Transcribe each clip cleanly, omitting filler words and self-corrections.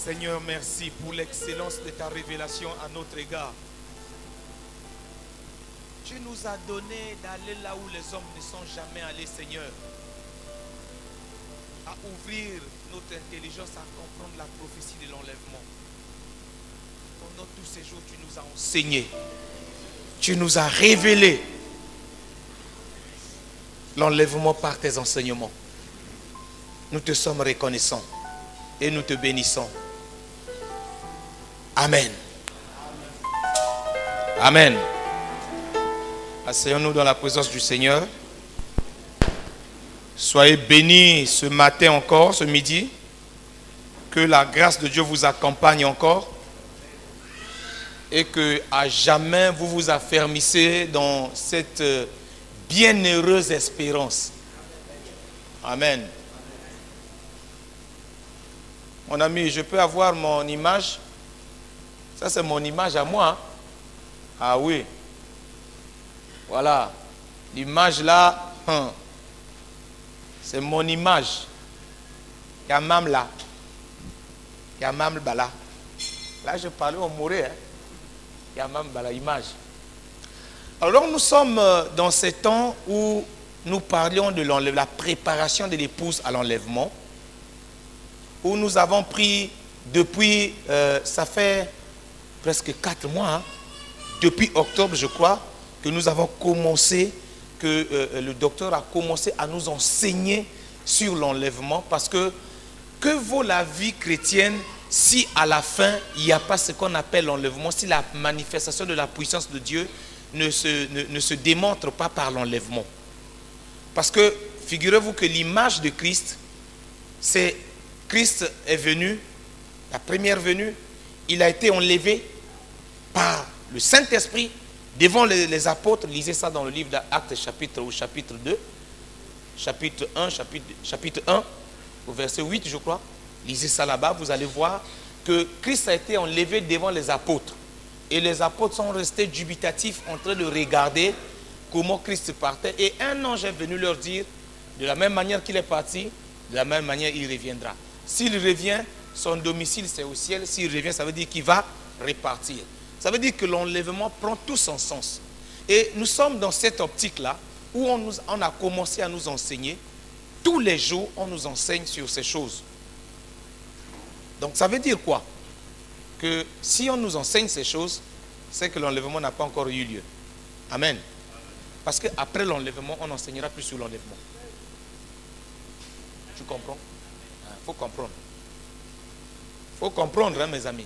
Seigneur, merci pour l'excellence de ta révélation à notre égard. Tu nous as donné d'aller là où les hommes ne sont jamais allés, Seigneur. À ouvrir notre intelligence, à comprendre la prophétie de l'enlèvement. Pendant tous ces jours, tu nous as enseigné. Tu nous as révélé l'enlèvement par tes enseignements. Nous te sommes reconnaissants et nous te bénissons. Amen. Amen. Asseyons-nous dans la présence du Seigneur. Soyez bénis ce matin encore, ce midi. Que la grâce de Dieu vous accompagne encore. Et que à jamais vous vous affermissez dans cette bienheureuse espérance. Amen. Mon ami, je peux avoir mon image. Ça, c'est mon image à moi. Hein? Ah oui. Voilà. L'image là, c'est mon image. Yamam là. Yamam bala. Là, je parlais au Moré. Hein? Yamam bala, image. Alors, nous sommes dans ces temps où nous parlions de la préparation de l'épouse à l'enlèvement. Où nous avons pris depuis, ça fait presque 4 mois, hein, depuis octobre, je crois, que nous avons commencé, que le docteur a commencé à nous enseigner sur l'enlèvement, parce que vaut la vie chrétienne si à la fin, il n'y a pas ce qu'on appelle l'enlèvement, si la manifestation de la puissance de Dieu ne se démontre pas par l'enlèvement. Parce que, figurez-vous que l'image de Christ, c'est Christ est venu, la première venue, il a été enlevé par le Saint-Esprit devant les apôtres. Lisez ça dans le livre d'Actes chapitre 2, chapitre 1, au verset 8 je crois. Lisez ça là-bas, vous allez voir que Christ a été enlevé devant les apôtres. Et les apôtres sont restés dubitatifs en train de regarder comment Christ partait. Et un ange est venu leur dire, de la même manière qu'il est parti, de la même manière il reviendra. S'il revient, son domicile c'est au ciel. S'il revient, ça veut dire qu'il va repartir. Ça veut dire que l'enlèvement prend tout son sens. Et nous sommes dans cette optique-là où on a commencé à nous enseigner. Tous les jours, on nous enseigne sur ces choses. Donc ça veut dire quoi? Que si on nous enseigne ces choses, c'est que l'enlèvement n'a pas encore eu lieu. Amen. Parce qu'après l'enlèvement, on n'enseignera plus sur l'enlèvement. Tu comprends? Il faut comprendre. Il faut comprendre, hein, mes amis.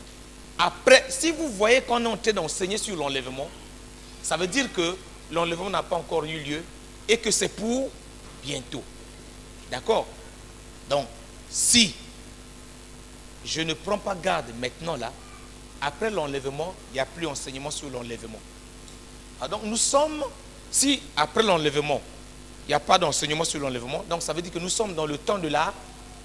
Après, si vous voyez qu'on est en train d'enseigner sur l'enlèvement, ça veut dire que l'enlèvement n'a pas encore eu lieu et que c'est pour bientôt. D'accord? Donc, si je ne prends pas garde maintenant là, après l'enlèvement, il n'y a plus d'enseignement sur l'enlèvement. Donc, nous sommes, si après l'enlèvement, il n'y a pas d'enseignement sur l'enlèvement, donc ça veut dire que nous sommes dans le temps de la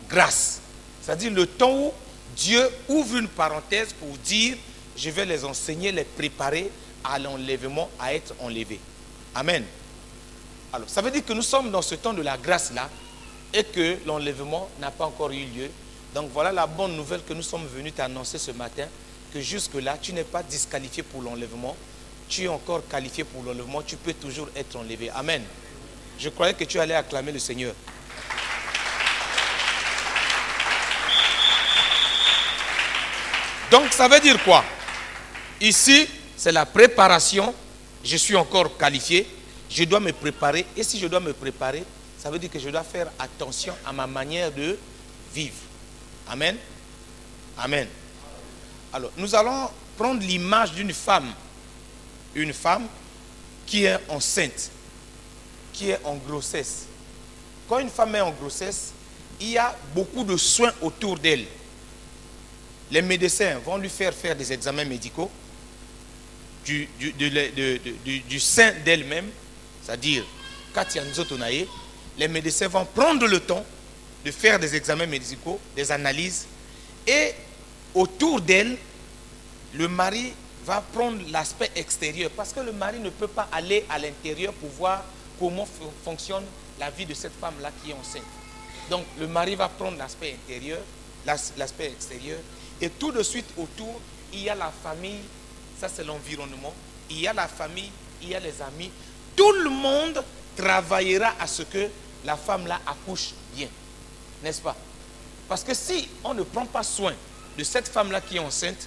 grâce. C'est-à-dire le temps où Dieu ouvre une parenthèse pour dire, je vais les enseigner, les préparer à l'enlèvement, à être enlevés. Amen. Alors, ça veut dire que nous sommes dans ce temps de la grâce-là et que l'enlèvement n'a pas encore eu lieu. Donc, voilà la bonne nouvelle que nous sommes venus t'annoncer ce matin, que jusque-là, tu n'es pas disqualifié pour l'enlèvement. Tu es encore qualifié pour l'enlèvement. Tu peux toujours être enlevé. Amen. Je croyais que tu allais acclamer le Seigneur. Donc, ça veut dire quoi? Ici, c'est la préparation. Je suis encore qualifié. Je dois me préparer. Et si je dois me préparer, ça veut dire que je dois faire attention à ma manière de vivre. Amen. Amen. Alors, nous allons prendre l'image d'une femme. Une femme qui est enceinte, qui est en grossesse. Quand une femme est en grossesse, il y a beaucoup de soins autour d'elle. Les médecins vont lui faire des examens médicaux du sein d'elle-même, c'est-à-dire Katia Nzotonaye. Les médecins vont prendre le temps de faire des examens médicaux, des analyses, et autour d'elle, le mari va prendre l'aspect extérieur, parce que le mari ne peut pas aller à l'intérieur pour voir comment fonctionne la vie de cette femme-là qui est enceinte. Donc le mari va prendre l'aspect intérieur, l'aspect extérieur, Et tout de suite autour, il y a la famille, ça c'est l'environnement, il y a la famille, il y a les amis. Tout le monde travaillera à ce que la femme-là accouche bien. N'est-ce pas? Parce que si on ne prend pas soin de cette femme-là qui est enceinte,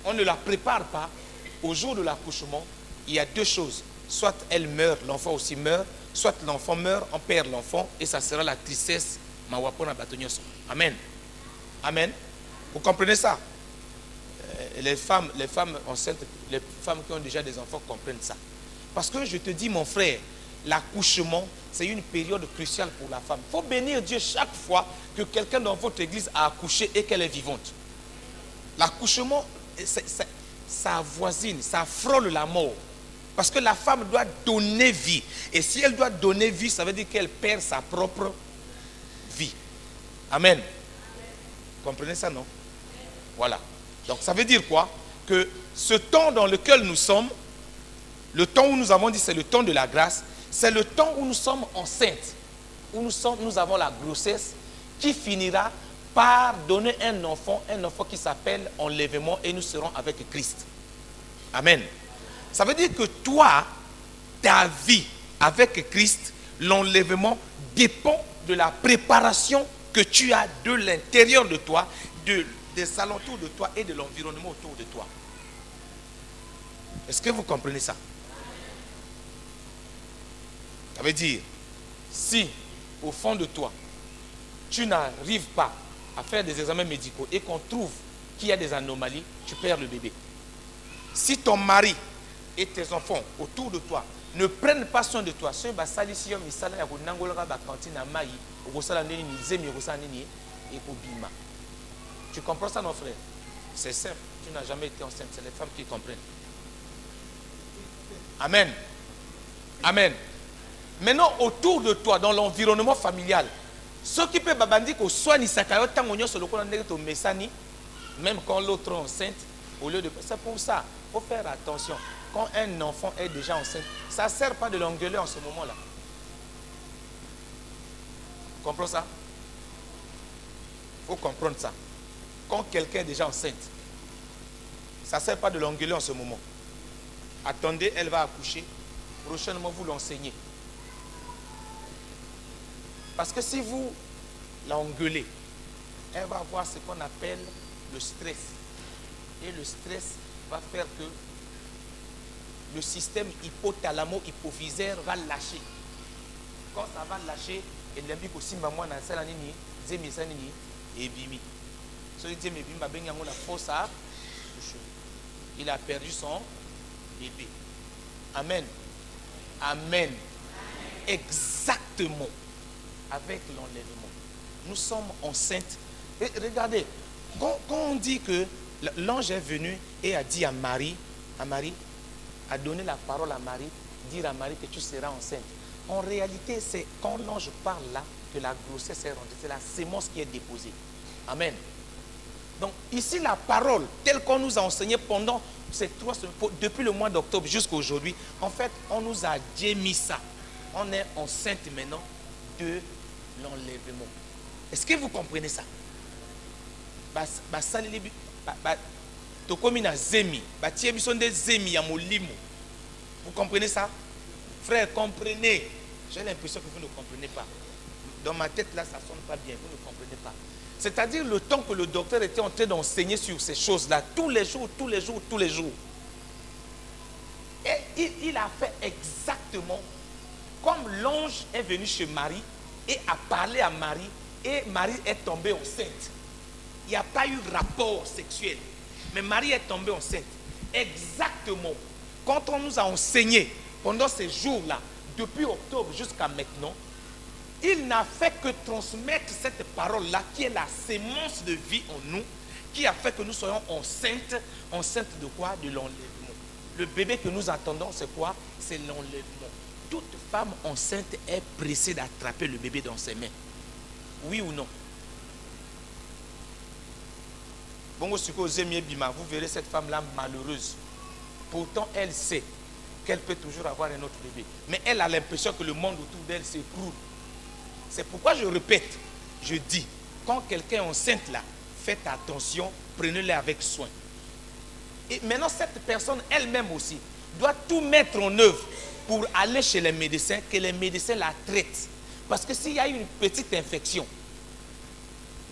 on ne la prépare pas au jour de l'accouchement, il y a deux choses. Soit elle meurt, l'enfant aussi meurt, soit l'enfant meurt, on perd l'enfant et ça sera la tristesse. Amen. Amen. Vous comprenez ça? Les femmes enceintes, les femmes qui ont déjà des enfants comprennent ça. Parce que je te dis, mon frère, l'accouchement, c'est une période cruciale pour la femme. Il faut bénir Dieu chaque fois que quelqu'un dans votre église a accouché et qu'elle est vivante. L'accouchement, ça avoisine, ça frôle la mort. Parce que la femme doit donner vie. Et si elle doit donner vie, ça veut dire qu'elle perd sa propre vie. Amen. Vous comprenez ça, non? Voilà. Donc ça veut dire quoi? Que ce temps dans lequel nous sommes, le temps où nous avons dit c'est le temps de la grâce, c'est le temps où nous sommes enceintes, où nous avons la grossesse qui finira par donner un enfant qui s'appelle enlèvement et nous serons avec Christ. Amen. Ça veut dire que toi, ta vie avec Christ, l'enlèvement dépend de la préparation que tu as de l'intérieur de toi, des alentours de toi et de l'environnement autour de toi. Est-ce que vous comprenez ça? Ça veut dire, si au fond de toi, tu n'arrives pas à faire des examens médicaux et qu'on trouve qu'il y a des anomalies, tu perds le bébé. Si ton mari et tes enfants autour de toi ne prennent pas soin de toi, tu comprends ça, mon frère? C'est simple, tu n'as jamais été enceinte, c'est les femmes qui comprennent. Amen. Amen. Maintenant, autour de toi, dans l'environnement familial, ce qui peut babandi que soit ni sakayo tangonyo sur le coup de mesani, même quand l'autre est enceinte, au lieu de. C'est pour ça, il faut faire attention. Quand un enfant est déjà enceinte, ça ne sert pas de l'engueuler en ce moment-là. Vous comprenez ça? Il faut comprendre ça. Quand quelqu'un est déjà enceinte, ça ne sert pas de l'engueuler en ce moment. Attendez, elle va accoucher. Prochainement, vous l'enseignez. Parce que si vous l'engueulez, elle va avoir ce qu'on appelle le stress. Et le stress va faire que le système hypothalamo-hypophysaire va lâcher. Quand ça va lâcher, il a perdu son bébé. Amen. Amen. Exactement. Avec l'enlèvement. Nous sommes enceintes. Et regardez, quand on dit que l'ange est venu et a dit à Marie, a donné la parole à Marie, dire à Marie que tu seras enceinte. En réalité, c'est quand l'ange parle là que la grossesse est rentrée. C'est la sémence qui est déposée. Amen. Donc ici, la parole, telle qu'on nous a enseigné pendant ces 3 semaines, depuis le mois d'octobre jusqu'à aujourd'hui, en fait, on nous a mis ça. On est enceinte maintenant de l'enlèvement. Est-ce que vous comprenez ça? Vous comprenez ça? Frère, comprenez. J'ai l'impression que vous ne comprenez pas. Dans ma tête là, ça ne sonne pas bien. Vous ne comprenez pas. C'est-à-dire le temps que le docteur était en train d'enseigner sur ces choses-là, tous les jours. Et il a fait exactement comme l'ange est venu chez Marie et a parlé à Marie et Marie est tombée enceinte. Il n'y a pas eu rapport sexuel. Mais Marie est tombée enceinte. Exactement. Quand on nous a enseigné pendant ces jours-là, depuis octobre jusqu'à maintenant, il n'a fait que transmettre cette parole-là qui est la sémence de vie en nous, qui a fait que nous soyons enceintes. Enceintes de quoi? De l'enlèvement. Le bébé que nous attendons, c'est quoi? C'est l'enlèvement. Toute femme enceinte est pressée d'attraper le bébé dans ses mains. Oui ou non? Bon, vous verrez cette femme-là malheureuse. Pourtant, elle sait qu'elle peut toujours avoir un autre bébé. Mais elle a l'impression que le monde autour d'elle s'écroule. C'est pourquoi je répète, je dis, quand quelqu'un est enceinte là, faites attention, prenez-les avec soin. Et maintenant, cette personne elle-même aussi doit tout mettre en œuvre pour aller chez les médecins, que les médecins la traitent. Parce que s'il y a une petite infection,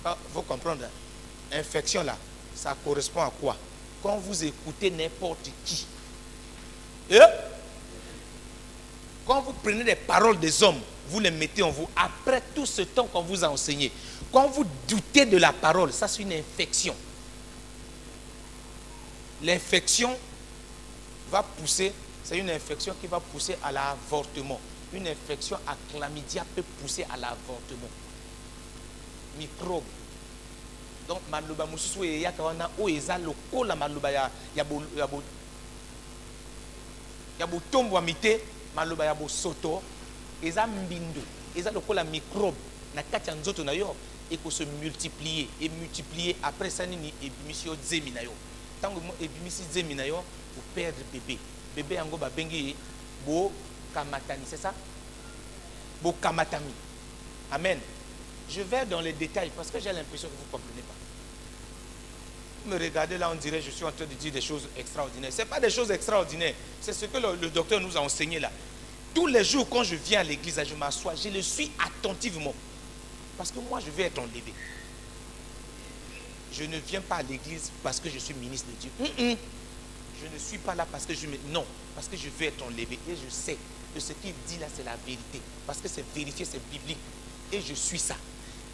il faut comprendre, infection là, ça correspond à quoi? Quand vous écoutez n'importe qui, quand vous prenez les paroles des hommes, vous les mettez en vous, après tout ce temps qu'on vous a enseigné, quand vous doutez de la parole, ça c'est une infection. L'infection va pousser, c'est une infection qui va pousser à l'avortement. Une infection à chlamydia peut pousser à l'avortement. Microbe. Donc, maloba mususu ya kawana o eza lokola maloba ya tombo mité maloba ya bo soto eza mbindu eza lokola microbe na kati ya nzoto na yo et que se multiplier et multiplier après ça nini ebimisi yo zemi na yo tango ebimisi zemi na yo vous perdre bébé bébé yango ba bengi bo kamatani, c'est ça? Bo kamatami. Amen. Je vais dans les détails parce que j'ai l'impression que vous ne comprenez pas. Vous me regardez là, on dirait que je suis en train de dire des choses extraordinaires. Ce n'est pas des choses extraordinaires. C'est ce que le docteur nous a enseigné là. Tous les jours, quand je viens à l'église, je m'assois, je le suis attentivement. Parce que moi, je vais être enlevé. Je ne viens pas à l'église parce que je suis ministre de Dieu. Je ne suis pas là parce que je me... Non, parce que je vais être enlevé. Et je sais que ce qu'il dit là, c'est la vérité. Parce que c'est vérifié, c'est biblique. Et je suis ça.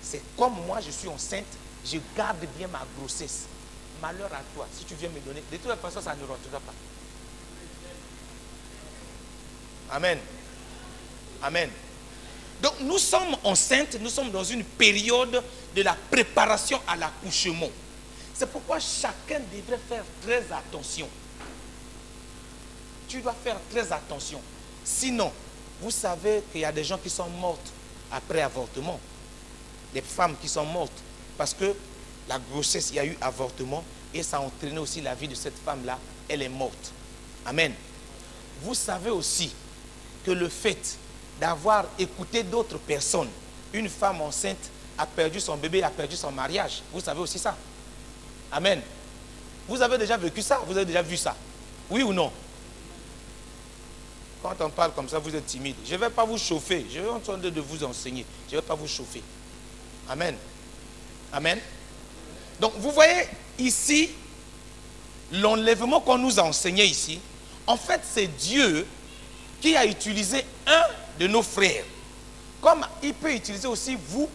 C'est comme moi, je suis enceinte, je garde bien ma grossesse. Malheur à toi, si tu viens me donner. De toute façon, ça ne rentrera pas. Amen. Amen. Donc, nous sommes enceintes, nous sommes dans une période de la préparation à l'accouchement. C'est pourquoi chacun devrait faire très attention. Tu dois faire très attention. Sinon, vous savez qu'il y a des gens qui sont mortes après avortement. Des femmes qui sont mortes parce que la grossesse, il y a eu avortement et ça a entraîné aussi la vie de cette femme-là. Elle est morte. Amen. Vous savez aussi que le fait d'avoir écouté d'autres personnes, une femme enceinte a perdu son bébé, a perdu son mariage. Vous savez aussi ça. Amen. Vous avez déjà vécu ça? Vous avez déjà vu ça? Oui ou non? Quand on parle comme ça, vous êtes timide. Je ne vais pas vous chauffer. Je vais en train de vous enseigner. Je ne vais pas vous chauffer. Amen. Amen. Donc, vous voyez ici, l'enlèvement qu'on nous a enseigné ici, en fait, c'est Dieu qui a utilisé un de nos frères. Comme il peut utiliser aussi vous,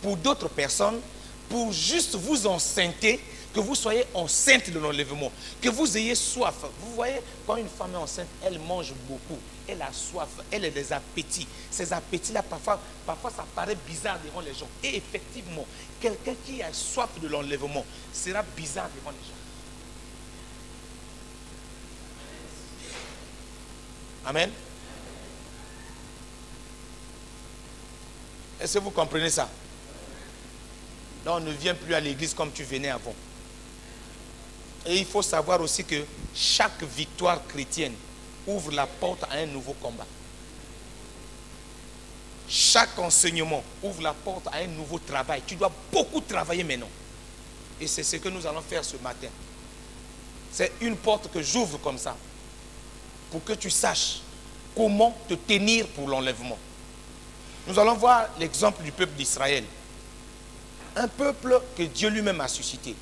pour d'autres personnes, pour juste vous enceinter, que vous soyez enceinte de l'enlèvement, que vous ayez soif. Vous voyez, quand une femme est enceinte, elle mange beaucoup, elle a soif, elle a des appétits. Ces appétits-là, parfois ça paraît bizarre devant les gens. Et effectivement, quelqu'un qui a soif de l'enlèvement sera bizarre devant les gens. Amen. Est-ce que vous comprenez ça? Là, on ne vient plus à l'église comme tu venais avant. Et il faut savoir aussi que chaque victoire chrétienne ouvre la porte à un nouveau combat. Chaque enseignement ouvre la porte à un nouveau travail. Tu dois beaucoup travailler maintenant. Et c'est ce que nous allons faire ce matin. C'est une porte que j'ouvre comme ça. Pour que tu saches comment te tenir pour l'enlèvement. Nous allons voir l'exemple du peuple d'Israël. Un peuple que Dieu lui-même a suscité.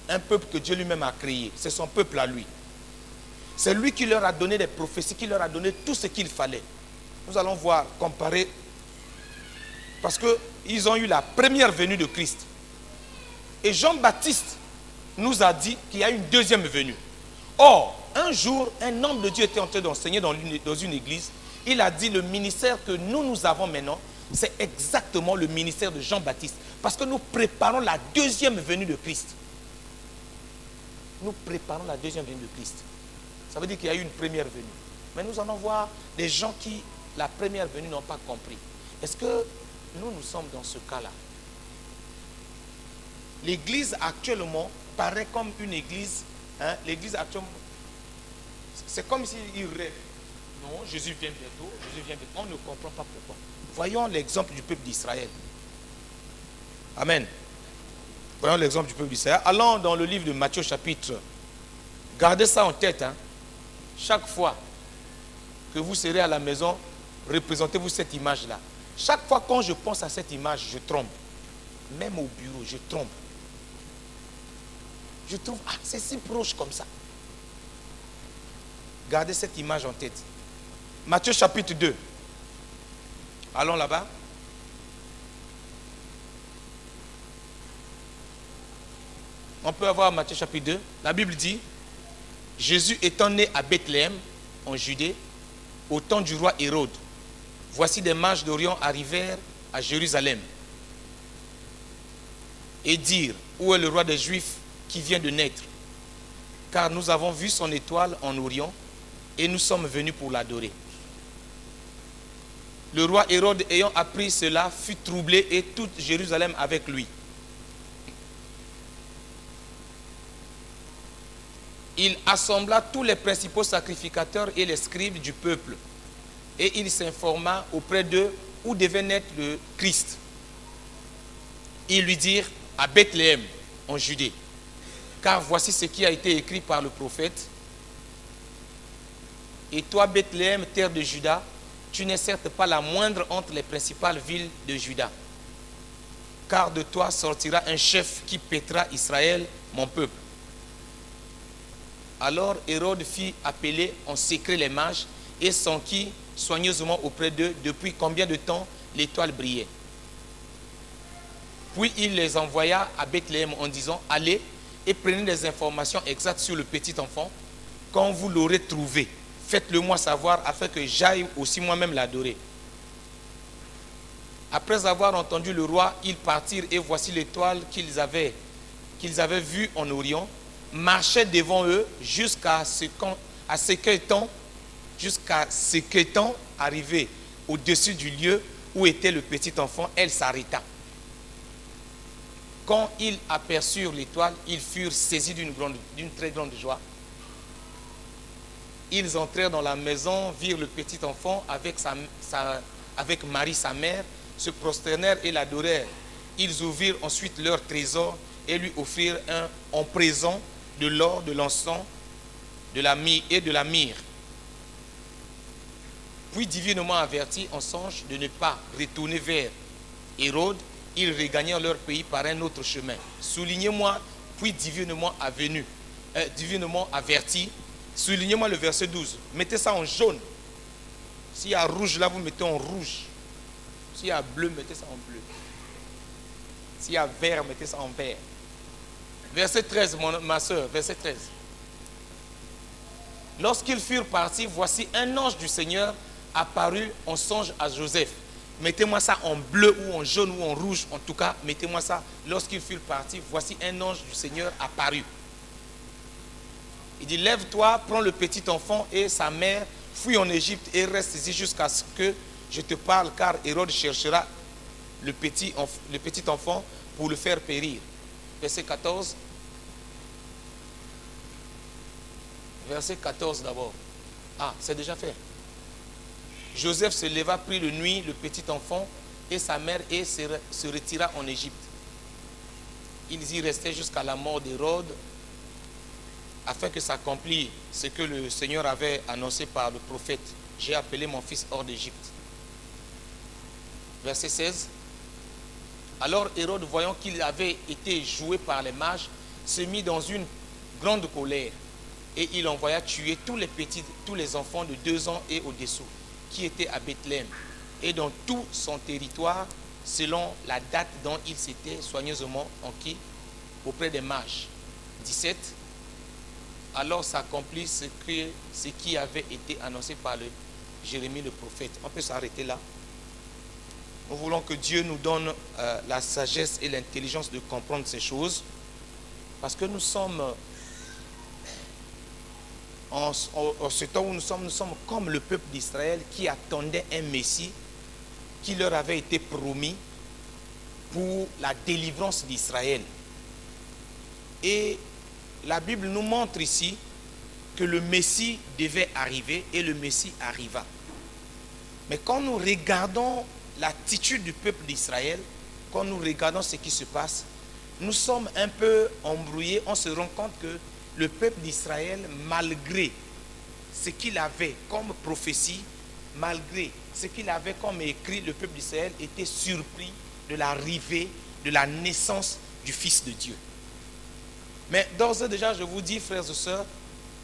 Un peuple que Dieu lui-même a créé. C'est son peuple à lui. C'est lui qui leur a donné des prophéties, qui leur a donné tout ce qu'il fallait. Nous allons voir, comparer. Parce qu'ils ont eu la première venue de Christ. Et Jean-Baptiste nous a dit qu'il y a une deuxième venue. Or, un jour, un homme de Dieu était en train d'enseigner dans une église. Il a dit le ministère que nous avons maintenant, c'est exactement le ministère de Jean-Baptiste. Parce que nous préparons la deuxième venue de Christ. Nous préparons la deuxième venue de Christ. Ça veut dire qu'il y a eu une première venue. Mais nous allons voir des gens qui, la première venue, n'ont pas compris. Est-ce que nous sommes dans ce cas-là? L'église actuellement paraît comme une église. Hein, l'église actuellement, c'est comme s'il rêve. Non, Jésus vient bientôt. Jésus vient bientôt. On ne comprend pas pourquoi. Voyons l'exemple du peuple d'Israël. Amen. Prenons l'exemple du peuple d'Israël. Allons dans le livre de Matthieu chapitre. Gardez ça en tête. Hein. Chaque fois que vous serez à la maison, représentez-vous cette image-là. Chaque fois quand je pense à cette image, je tremble. Même au bureau, je tremble. Je trouve, ah, c'est si proche comme ça. Gardez cette image en tête. Matthieu chapitre 2. Allons là-bas. On peut avoir Matthieu chapitre 2. La Bible dit, Jésus étant né à Bethléem, en Judée, au temps du roi Hérode, voici des mages d'Orient arrivèrent à Jérusalem et dirent, où est le roi des Juifs qui vient de naître? Car nous avons vu son étoile en Orient et nous sommes venus pour l'adorer. Le roi Hérode, ayant appris cela, fut troublé et toute Jérusalem avec lui. Il assembla tous les principaux sacrificateurs et les scribes du peuple. Et il s'informa auprès d'eux où devait naître le Christ. Ils lui dirent, à Bethléem, en Judée. Car voici ce qui a été écrit par le prophète. Et toi, Bethléem, terre de Juda, tu n'es certes pas la moindre entre les principales villes de Juda. Car de toi sortira un chef qui paîtra Israël, mon peuple. Alors Hérode fit appeler en secret les mages et s'enquit soigneusement auprès d'eux depuis combien de temps l'étoile brillait. Puis il les envoya à Bethléem en disant, allez et prenez des informations exactes sur le petit enfant. Quand vous l'aurez trouvé, faites-le moi savoir afin que j'aille aussi moi-même l'adorer. Après avoir entendu le roi, ils partirent et voici l'étoile qu'ils avaient vue en Orient, marchait devant eux jusqu'à ce qu'étant arrivé au-dessus du lieu où était le petit enfant, elle s'arrêta. Quand ils aperçurent l'étoile, ils furent saisis d'une très grande joie. Ils entrèrent dans la maison, virent le petit enfant avec Marie sa mère, se prosternèrent et l'adorèrent. Ils ouvrirent ensuite leur trésor et lui offrirent en présent de l'or, de l'encens, de la myrrhe. Puis divinement avertis en songe de ne pas retourner vers Hérode, ils regagnèrent leur pays par un autre chemin. Soulignez-moi, puis divinement avertis, soulignez-moi le verset 12. Mettez ça en jaune. S'il y a rouge là, vous mettez en rouge. S'il y a bleu, mettez ça en bleu. S'il y a vert, mettez ça en vert. Verset 13, ma soeur, verset 13. Lorsqu'ils furent partis, voici un ange du Seigneur apparut en songe à Joseph. Mettez-moi ça en bleu ou en jaune ou en rouge, en tout cas, mettez-moi ça. Lorsqu'ils furent partis, voici un ange du Seigneur apparut. Il dit, lève-toi, prends le petit enfant et sa mère, fuis en Égypte et reste ici jusqu'à ce que je te parle, car Hérode cherchera le petit enfant pour le faire périr. Verset 14. Verset 14 d'abord. Ah, c'est déjà fait. Joseph se leva, prit de nuit le petit enfant et sa mère et se retira en Égypte. Ils y restaient jusqu'à la mort d'Hérode, afin que s'accomplisse ce que le Seigneur avait annoncé par le prophète. J'ai appelé mon fils hors d'Égypte. Verset 16. Alors Hérode, voyant qu'il avait été joué par les mages, se mit dans une grande colère. Et il envoya tuer tous les enfants de 2 ans et au-dessous, qui étaient à Bethléem, et dans tout son territoire, selon la date dont il s'était soigneusement enquis auprès des mages. 17. Alors s'accomplit ce qui avait été annoncé par Jérémie le prophète. On peut s'arrêter là. Nous voulons que Dieu nous donne la sagesse et l'intelligence de comprendre ces choses, parce que nous sommes, en ce temps où nous sommes comme le peuple d'Israël qui attendait un Messie qui leur avait été promis pour la délivrance d'Israël. Et la Bible nous montre ici que le Messie devait arriver et le Messie arriva. Mais quand nous regardons l'attitude du peuple d'Israël, quand nous regardons ce qui se passe, nous sommes un peu embrouillés. On se rend compte que le peuple d'Israël, malgré ce qu'il avait comme prophétie, malgré ce qu'il avait comme écrit, le peuple d'Israël était surpris de l'arrivée, de la naissance du Fils de Dieu. Mais d'ores et déjà, je vous dis, frères et sœurs,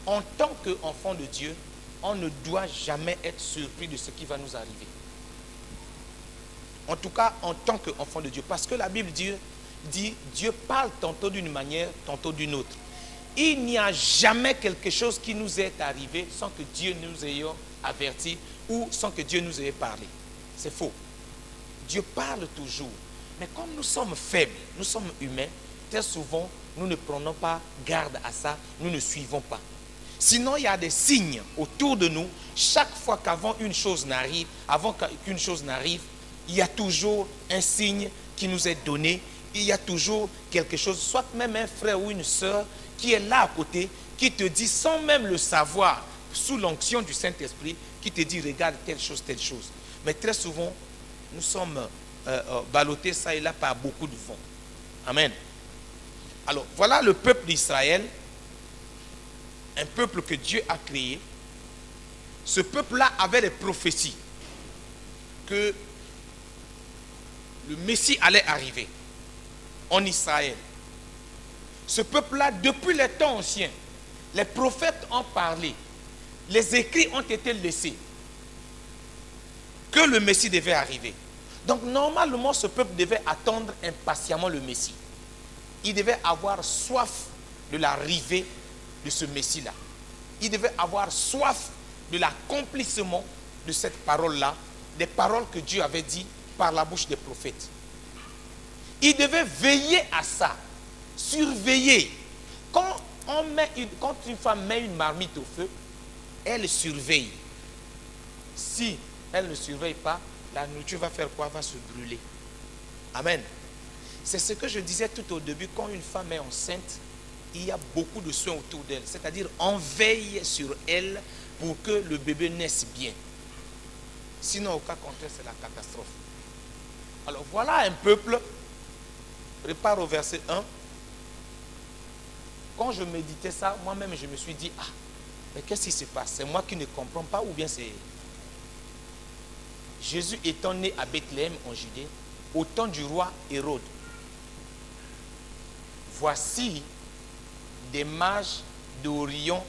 en tant qu'enfants de Dieu, on ne doit jamais être surpris de ce qui va nous arriver. En tout cas, en tant qu'enfants de Dieu. Parce que la Bible dit, Dieu parle tantôt d'une manière, tantôt d'une autre. Il n'y a jamais quelque chose qui nous est arrivé sans que Dieu nous ait averti ou sans que Dieu nous ait parlé. C'est faux. Dieu parle toujours. Mais comme nous sommes faibles, nous sommes humains, très souvent, nous ne prenons pas garde à ça, nous ne suivons pas. Sinon, il y a des signes autour de nous. Chaque fois qu'avant qu'une chose n'arrive, il y a toujours un signe qui nous est donné. Il y a toujours quelque chose, soit même un frère ou une sœur qui est là à côté, qui te dit sans même le savoir, sous l'onction du Saint-Esprit, qui te dit regarde telle chose, telle chose. Mais très souvent, nous sommes ballottés ça et là par beaucoup de vent. Amen. Alors, voilà le peuple d'Israël, un peuple que Dieu a créé. Ce peuple-là avait des prophéties que le Messie allait arriver en Israël. Ce peuple-là, depuis les temps anciens, les prophètes ont parlé, les écrits ont été laissés, que le Messie devait arriver. Donc normalement, ce peuple devait attendre impatiemment le Messie. Il devait avoir soif de l'arrivée de ce Messie-là. Il devait avoir soif de l'accomplissement de cette parole-là, des paroles que Dieu avait dit par la bouche des prophètes. Il devait veiller à ça, surveiller. Quand une femme met une marmite au feu, elle surveille. Si elle ne surveille pas, la nourriture va faire quoi? Va se brûler. Amen. C'est ce que je disais tout au début, quand une femme est enceinte, il y a beaucoup de soins autour d'elle. C'est-à-dire, on veille sur elle pour que le bébé naisse bien. Sinon, au cas contraire, c'est la catastrophe. Alors, voilà un peuple. Prépare au verset 1. Quand je méditais ça, moi-même, je me suis dit, ah, mais qu'est-ce qui se passe? C'est moi qui ne comprends pas ou bien c'est... Jésus étant né à Bethléem en Judée, au temps du roi Hérode. Voici des mages d'Orient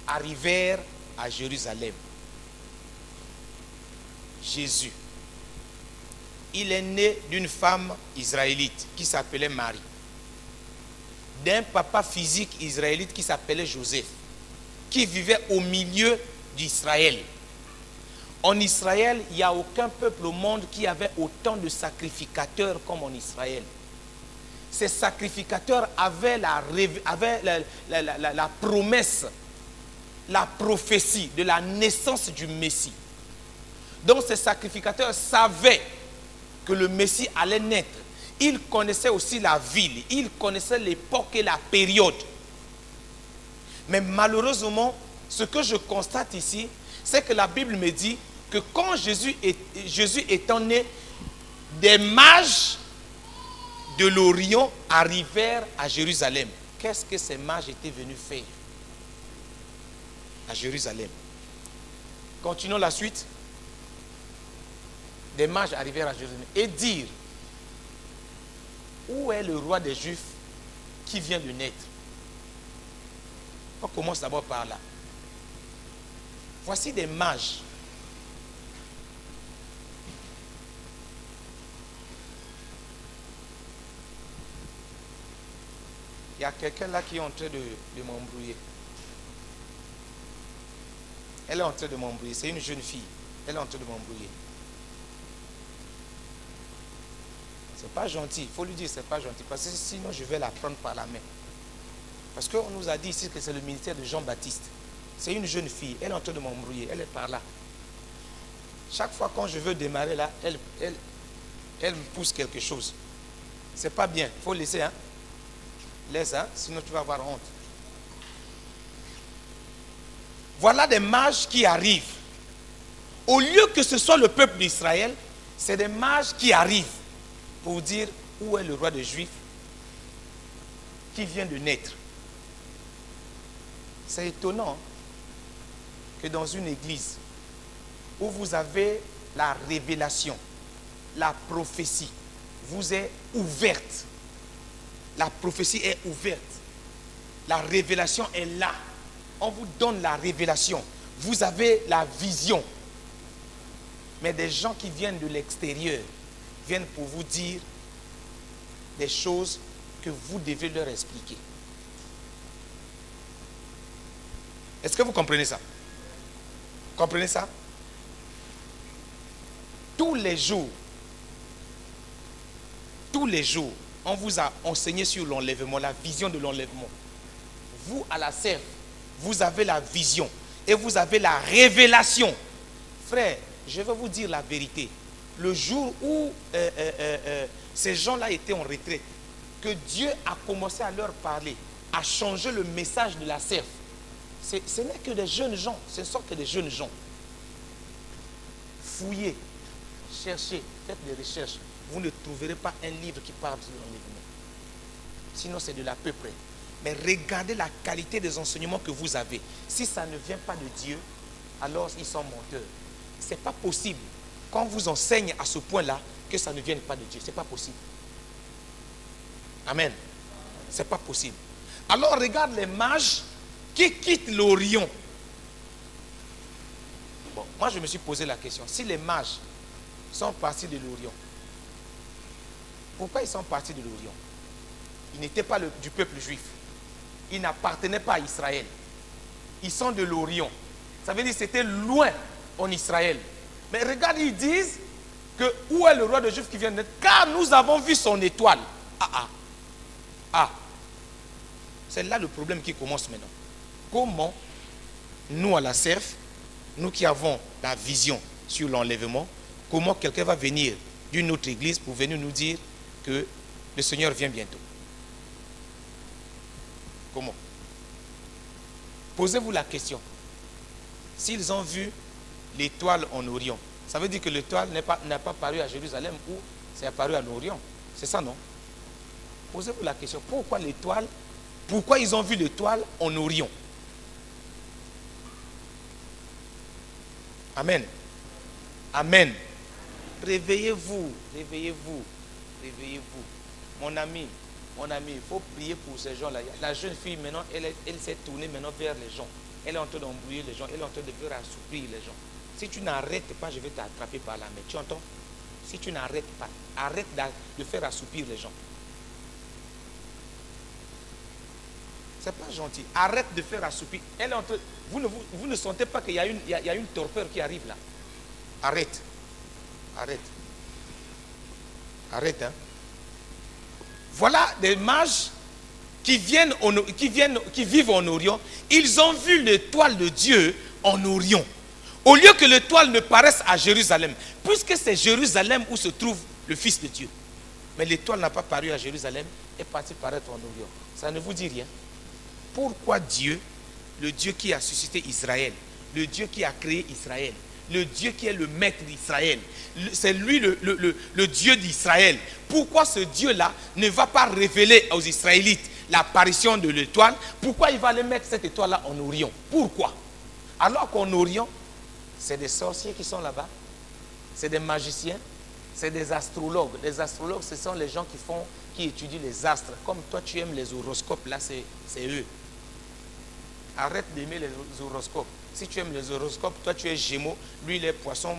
arrivèrent à Jérusalem. Jésus, il est né d'une femme israélite qui s'appelait Marie, d'un papa physique israélite qui s'appelait Joseph, qui vivait au milieu d'Israël. En Israël, il n'y a aucun peuple au monde qui avait autant de sacrificateurs comme en Israël. Ces sacrificateurs avaient la promesse, la prophétie de la naissance du Messie. Donc ces sacrificateurs savaient que le Messie allait naître. Ils connaissaient aussi la ville, ils connaissaient l'époque et la période. Mais malheureusement, ce que je constate ici, c'est que la Bible me dit que quand Jésus étant né, des mages de l'Orient arrivèrent à Jérusalem. Qu'est-ce que ces mages étaient venus faire à Jérusalem? Continuons la suite. Des mages arrivèrent à Jérusalem et dirent: où est le roi des Juifs qui vient de naître? On commence d'abord par là. Voici des mages. Il y a quelqu'un là qui est en train de m'embrouiller. Elle est en train de m'embrouiller. C'est une jeune fille. Elle est en train de m'embrouiller. C'est pas gentil. Il faut lui dire c'est pas gentil. Parce que sinon je vais la prendre par la main. Parce qu'on nous a dit ici que c'est le ministère de Jean-Baptiste. C'est une jeune fille. Elle est en train de m'embrouiller. Elle est par là. Chaque fois quand je veux démarrer là, elle me pousse quelque chose. C'est pas bien. Il faut laisser, hein. Laisse, hein, sinon tu vas avoir honte. Voilà des mages qui arrivent. Au lieu que ce soit le peuple d'Israël, c'est des mages qui arrivent pour dire où est le roi des Juifs qui vient de naître. C'est étonnant que dans une église où vous avez la révélation, la prophétie vous est ouverte. La prophétie est ouverte. La révélation est là. On vous donne la révélation. Vous avez la vision. Mais des gens qui viennent de l'extérieur viennent pour vous dire des choses que vous devez leur expliquer. Est-ce que vous comprenez ça? Comprenez ça? Tous les jours, on vous a enseigné sur l'enlèvement, la vision de l'enlèvement. Vous, à la CEF, vous avez la vision et vous avez la révélation. Frère, je vais vous dire la vérité. Le jour où ces gens-là étaient en retraite, que Dieu a commencé à leur parler, à changer le message de la CEF, ce n'est que des jeunes gens, ce ne sont que des jeunes gens. Fouillez, cherchez, faites des recherches. Vous ne trouverez pas un livre qui parle de l'enlèvement. Sinon, c'est de la peu près. Mais regardez la qualité des enseignements que vous avez. Si ça ne vient pas de Dieu, alors ils sont menteurs. Ce n'est pas possible, quand on vous enseigne à ce point-là, que ça ne vienne pas de Dieu. Ce n'est pas possible. Amen. Ce n'est pas possible. Alors regarde les mages qui quittent l'Orient. Bon, moi je me suis posé la question. Si les mages sont partis de l'Orient, pourquoi ils sont partis de l'Orient? Ils n'étaient pas du peuple juif. Ils n'appartenaient pas à Israël. Ils sont de l'Orient. Ça veut dire que c'était loin en Israël. Mais regarde, ils disent que où est le roi de Juifs qui vient de naître? Car nous avons vu son étoile. C'est là le problème qui commence maintenant. Comment nous à la CEF, nous qui avons la vision sur l'enlèvement, comment quelqu'un va venir d'une autre église pour venir nous dire que le Seigneur vient bientôt? Comment? Posez-vous la question. S'ils ont vu l'étoile en Orient, ça veut dire que l'étoile n'a pas paru à Jérusalem ou c'est apparu en Orient. C'est ça, non? Posez-vous la question. Pourquoi l'étoile? Pourquoi ils ont vu l'étoile en Orient? Amen. Amen. Réveillez-vous. Réveillez-vous. Réveillez-vous. Mon ami, il faut prier pour ces gens-là. La jeune fille, maintenant, elle s'est tournée maintenant vers les gens. Elle est en train d'embrouiller les gens. Elle est en train de faire assoupir les gens. Si tu n'arrêtes pas, je vais t'attraper par la main. Tu entends? Si tu n'arrêtes pas, arrête de faire assoupir les gens. C'est pas gentil. Arrête de faire assoupir. Elle est en train, vous ne sentez pas qu'il y a une torpeur qui arrive là? Arrête. Arrête. Arrête, hein. Voilà des mages qui vivent en Orient. Ils ont vu l'étoile de Dieu en Orient. Au lieu que l'étoile ne paraisse à Jérusalem, puisque c'est Jérusalem où se trouve le Fils de Dieu. Mais l'étoile n'a pas paru à Jérusalem, est partie paraître en Orient. Ça ne vous dit rien? Pourquoi Dieu, le Dieu qui a suscité Israël, le Dieu qui a créé Israël, le Dieu qui est le maître d'Israël, c'est lui le Dieu d'Israël. Pourquoi ce Dieu-là ne va pas révéler aux Israélites l'apparition de l'étoile? Pourquoi il va aller mettre cette étoile-là en Orient? Pourquoi? Alors qu'en Orient, c'est des sorciers qui sont là-bas, c'est des magiciens, c'est des astrologues. Les astrologues, ce sont les gens qui étudient les astres. Comme toi, tu aimes les horoscopes, là, c'est eux. Arrête d'aimer les horoscopes. Si tu aimes les horoscopes, toi tu es Gémeaux, lui il est Poisson,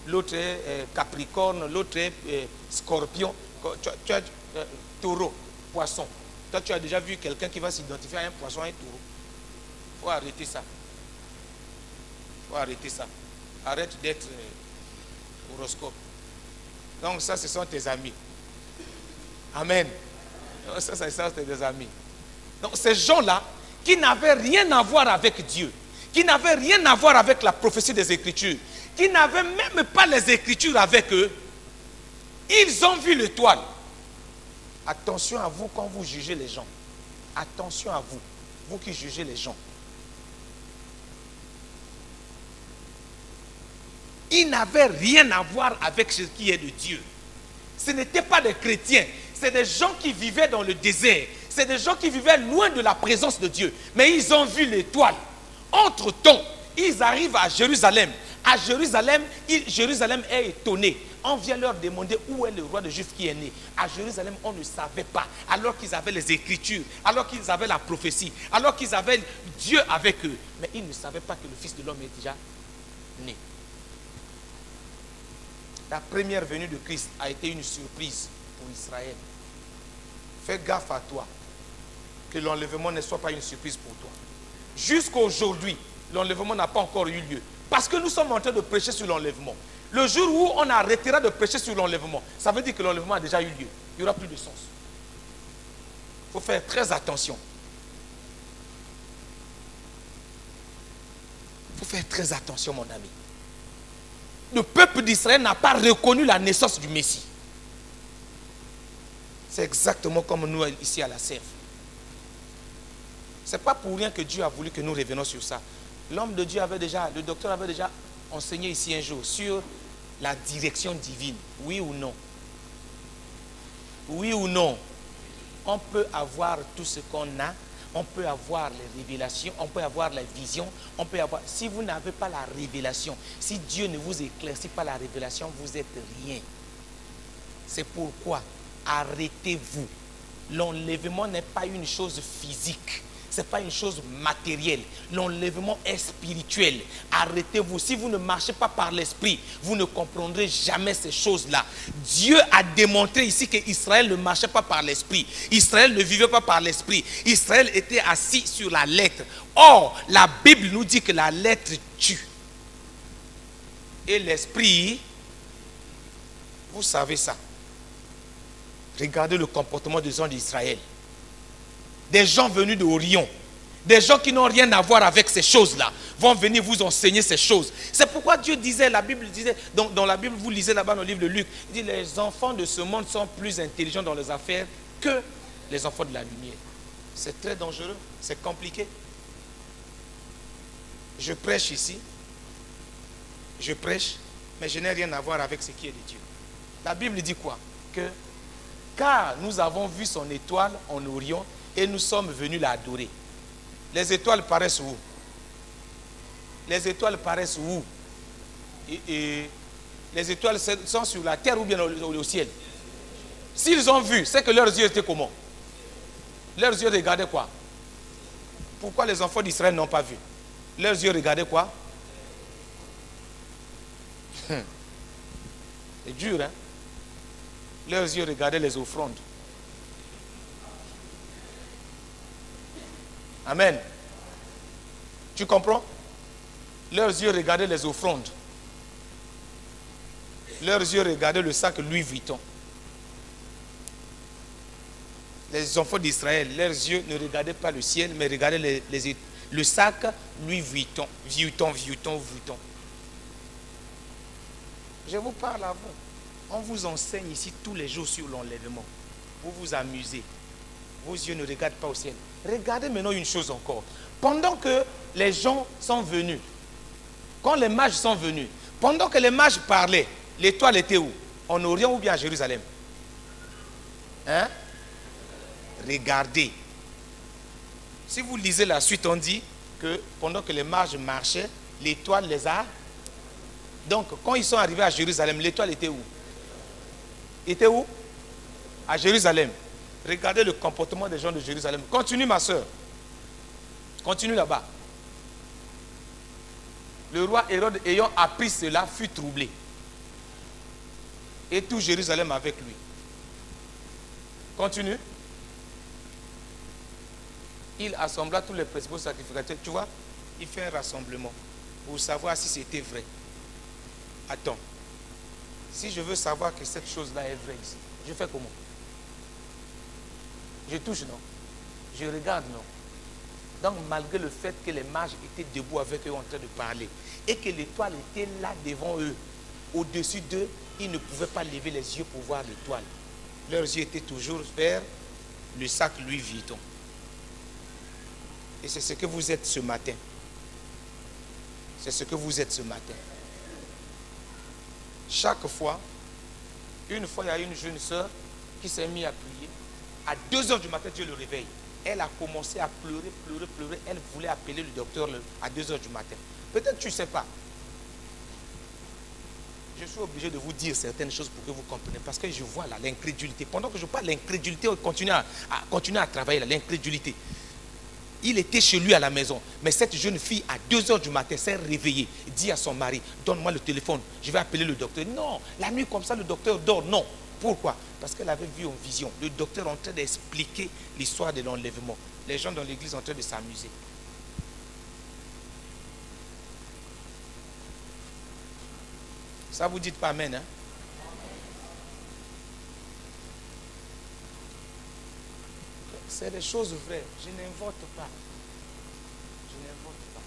l'autre est Capricorne, l'autre est Scorpion, tu as Taureau, Poisson. Toi tu as déjà vu quelqu'un qui va s'identifier à un Poisson et un Taureau. Il faut arrêter ça. Il faut arrêter ça. Arrête d'être horoscope. Donc ça, ce sont tes amis. Amen. Donc, ça, ce sont tes amis. Donc ces gens-là, qui n'avaient rien à voir avec Dieu, qui n'avaient rien à voir avec la prophétie des Écritures, qui n'avaient même pas les Écritures avec eux, ils ont vu l'étoile. Attention à vous quand vous jugez les gens. Attention à vous, vous qui jugez les gens. Ils n'avaient rien à voir avec ce qui est de Dieu. Ce n'étaient pas des chrétiens. C'est des gens qui vivaient dans le désert. C'est des gens qui vivaient loin de la présence de Dieu. Mais ils ont vu l'étoile. Entre-temps, ils arrivent à Jérusalem. À Jérusalem, Jérusalem est étonné. On vient leur demander où est le roi de Juifs qui est né. À Jérusalem, on ne savait pas. Alors qu'ils avaient les Écritures, alors qu'ils avaient la prophétie, alors qu'ils avaient Dieu avec eux. Mais ils ne savaient pas que le Fils de l'homme est déjà né. La première venue de Christ a été une surprise pour Israël. Fais gaffe à toi, que l'enlèvement ne soit pas une surprise pour toi. Jusqu'à aujourd'hui, l'enlèvement n'a pas encore eu lieu. Parce que nous sommes en train de prêcher sur l'enlèvement. Le jour où on arrêtera de prêcher sur l'enlèvement, ça veut dire que l'enlèvement a déjà eu lieu. Il n'y aura plus de sens. Il faut faire très attention. Il faut faire très attention, mon ami. Le peuple d'Israël n'a pas reconnu la naissance du Messie. C'est exactement comme nous ici à la Sève. Ce n'est pas pour rien que Dieu a voulu que nous revenons sur ça. L'homme de Dieu avait déjà, le docteur avait déjà enseigné ici un jour sur la direction divine. Oui ou non? Oui ou non? On peut avoir tout ce qu'on a, on peut avoir les révélations, on peut avoir la vision, on peut avoir... Si vous n'avez pas la révélation, si Dieu ne vous éclaircit pas la révélation, vous n'êtes rien. C'est pourquoi arrêtez-vous. L'enlèvement n'est pas une chose physique. Ce n'est pas une chose matérielle. L'enlèvement est spirituel. Arrêtez-vous. Si vous ne marchez pas par l'esprit, vous ne comprendrez jamais ces choses-là. Dieu a démontré ici qu'Israël ne marchait pas par l'esprit. Israël ne vivait pas par l'esprit. Israël était assis sur la lettre. Or, la Bible nous dit que la lettre tue. Et l'esprit, vous savez ça. Regardez le comportement des gens d'Israël. Des gens venus d'Orient, des gens qui n'ont rien à voir avec ces choses-là, vont venir vous enseigner ces choses. C'est pourquoi Dieu disait, la Bible disait, dans la Bible, vous lisez là-bas dans le livre de Luc, il dit, les enfants de ce monde sont plus intelligents dans les affaires que les enfants de la lumière. C'est très dangereux, c'est compliqué. Je prêche ici, je prêche, mais je n'ai rien à voir avec ce qui est de Dieu. La Bible dit quoi? Que, car nous avons vu son étoile en Orient, et nous sommes venus l'adorer. Les étoiles paraissent où? Les étoiles paraissent où? Et les étoiles sont sur la terre ou bien au ciel? S'ils ont vu, c'est que leurs yeux étaient comment? Leurs yeux regardaient quoi? Pourquoi les enfants d'Israël n'ont pas vu? Leurs yeux regardaient quoi? C'est dur, hein? Leurs yeux regardaient les offrandes. Amen. Tu comprends? Leurs yeux regardaient les offrandes. Leurs yeux regardaient le sac Louis Vuitton. Les enfants d'Israël, leurs yeux ne regardaient pas le ciel, mais regardaient le sac Louis Vuitton. Vuitton. Je vous parle à vous. On vous enseigne ici tous les jours sur l'enlèvement. Vous vous amusez. Vos yeux ne regardent pas au ciel. Regardez maintenant une chose encore. Pendant que les gens sont venus, quand les mages sont venus, pendant que les mages parlaient, l'étoile était où? En Orient ou bien à Jérusalem? Hein? Regardez. Si vous lisez la suite, on dit que pendant que les mages marchaient, l'étoile les a... Donc, quand ils sont arrivés à Jérusalem, l'étoile était où? Était où? À Jérusalem. Regardez le comportement des gens de Jérusalem. Continue, ma soeur. Continue là-bas. Le roi Hérode, ayant appris cela, fut troublé. Et tout Jérusalem avec lui. Continue. Il assembla tous les principaux sacrificateurs. Tu vois, il fait un rassemblement pour savoir si c'était vrai. Attends. Si je veux savoir que cette chose-là est vraie ici, je fais comment? Je touche, non? Je regarde, non? Donc, malgré le fait que les mages étaient debout avec eux en train de parler et que l'étoile était là devant eux, au-dessus d'eux, ils ne pouvaient pas lever les yeux pour voir l'étoile. Leurs yeux étaient toujours vers le sac Louis Vuitton. Et c'est ce que vous êtes ce matin. C'est ce que vous êtes ce matin. Chaque fois, une fois, il y a une jeune sœur qui s'est mise à prier. À 2 heures du matin, Dieu le réveille. Elle a commencé à pleurer, pleurer, pleurer. Elle voulait appeler le docteur à 2 heures du matin. Peut-être tu ne sais pas. Je suis obligé de vous dire certaines choses pour que vous compreniez. Parce que je vois là l'incrédulité. Pendant que je parle, l'incrédulité continue à travailler là, l'incrédulité. Il était chez lui à la maison. Mais cette jeune fille, à 2 heures du matin, s'est réveillée. Dit à son mari, donne-moi le téléphone. Je vais appeler le docteur. Non, la nuit comme ça, le docteur dort. Non. Pourquoi? Parce qu'elle avait vu en vision. Le docteur en train d'expliquer l'histoire de l'enlèvement. Les gens dans l'église en train de s'amuser. Ça vous dites pas amen, hein? C'est des choses vraies. Je n'invente pas. Je n'invente pas.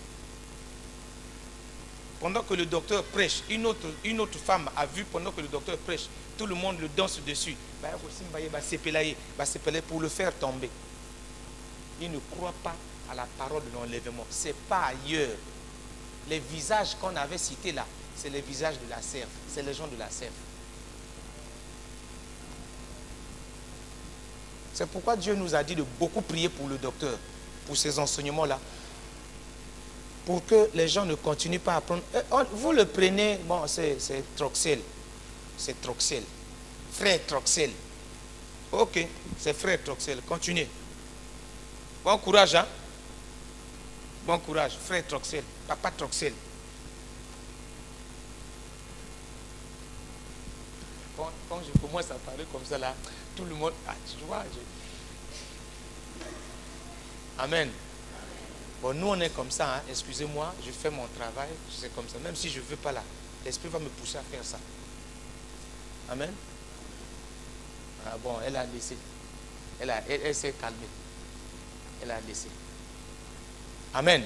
Pendant que le docteur prêche, une autre femme a vu pendant que le docteur prêche, tout le monde le danse dessus. Pour le faire tomber. Il ne croit pas à la parole de l'enlèvement. Ce n'est pas ailleurs. Les visages qu'on avait cités là, c'est les visages de la serve. C'est les gens de la serve. C'est pourquoi Dieu nous a dit de beaucoup prier pour le docteur, pour ces enseignements-là. Pour que les gens ne continuent pas à prendre. Vous le prenez, bon, c'est Troxel. C'est Troxel. Frère Troxel. Ok, c'est frère Troxel. Continuez. Bon courage, hein? Bon courage, frère Troxel. Papa Troxel. Quand je commence à parler comme ça là, tout le monde. Ah, tu vois. Amen. Bon, nous on est comme ça, hein. Excusez-moi, je fais mon travail, c'est comme ça. Même si je ne veux pas là, l'esprit va me pousser à faire ça. Amen. Ah bon, elle a laissé. Elle s'est calmée. Elle a laissé. Amen.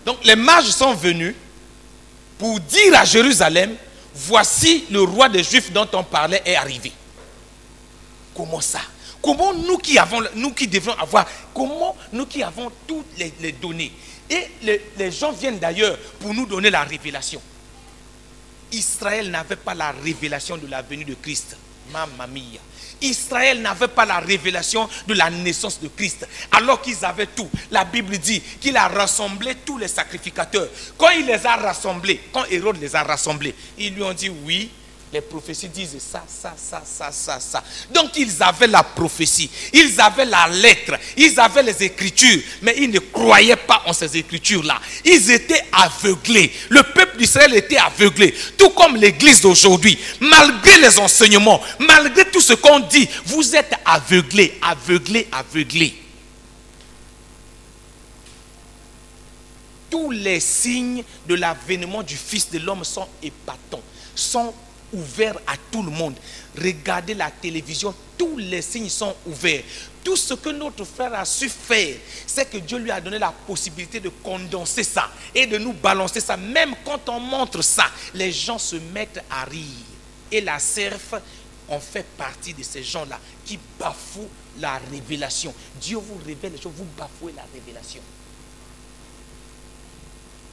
Donc les mages sont venus pour dire à Jérusalem, voici le roi des Juifs dont on parlait est arrivé. Comment ça? Comment nous qui devons avoir, comment nous qui avons toutes les données, et les gens viennent d'ailleurs pour nous donner la révélation. Israël n'avait pas la révélation de la venue de Christ. Mamma mia. Israël n'avait pas la révélation de la naissance de Christ, alors qu'ils avaient tout. La Bible dit qu'il a rassemblé tous les sacrificateurs. Quand il les a rassemblés, quand Hérode les a rassemblés, ils lui ont dit oui, les prophéties disent ça. Donc ils avaient la prophétie, ils avaient la lettre, ils avaient les écritures, mais ils ne croyaient pas en ces écritures-là. Ils étaient aveuglés. Le peuple d'Israël était aveuglé, tout comme l'église d'aujourd'hui. Malgré les enseignements, malgré tout ce qu'on dit, vous êtes aveuglés. Tous les signes de l'avènement du Fils de l'homme sont épatants, sont ouverts à tout le monde. Regardez la télévision, tous les signes sont ouverts. Tout ce que notre frère a su faire, c'est que Dieu lui a donné la possibilité de condenser ça et de nous balancer ça. Même quand on montre ça, les gens se mettent à rire. Et la CERF en fait partie de ces gens-là qui bafouent la révélation. Dieu vous révèle les choses, vous bafouez la révélation.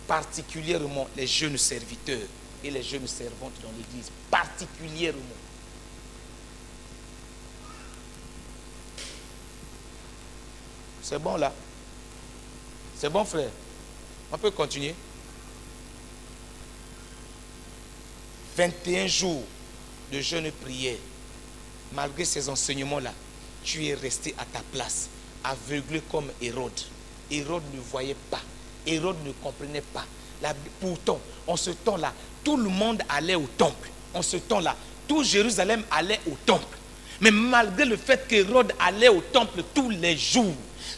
Particulièrement les jeunes serviteurs et les jeunes servantes dans l'église, particulièrement. C'est bon là? C'est bon frère? On peut continuer? 21 jours de jeûne prière. Malgré ces enseignements-là, tu es resté à ta place, aveuglé comme Hérode. Hérode ne voyait pas. Hérode ne comprenait pas. Pourtant, en ce temps-là, tout le monde allait au temple. En ce temps-là, tout Jérusalem allait au temple. Mais malgré le fait qu'Hérode allait au temple tous les jours,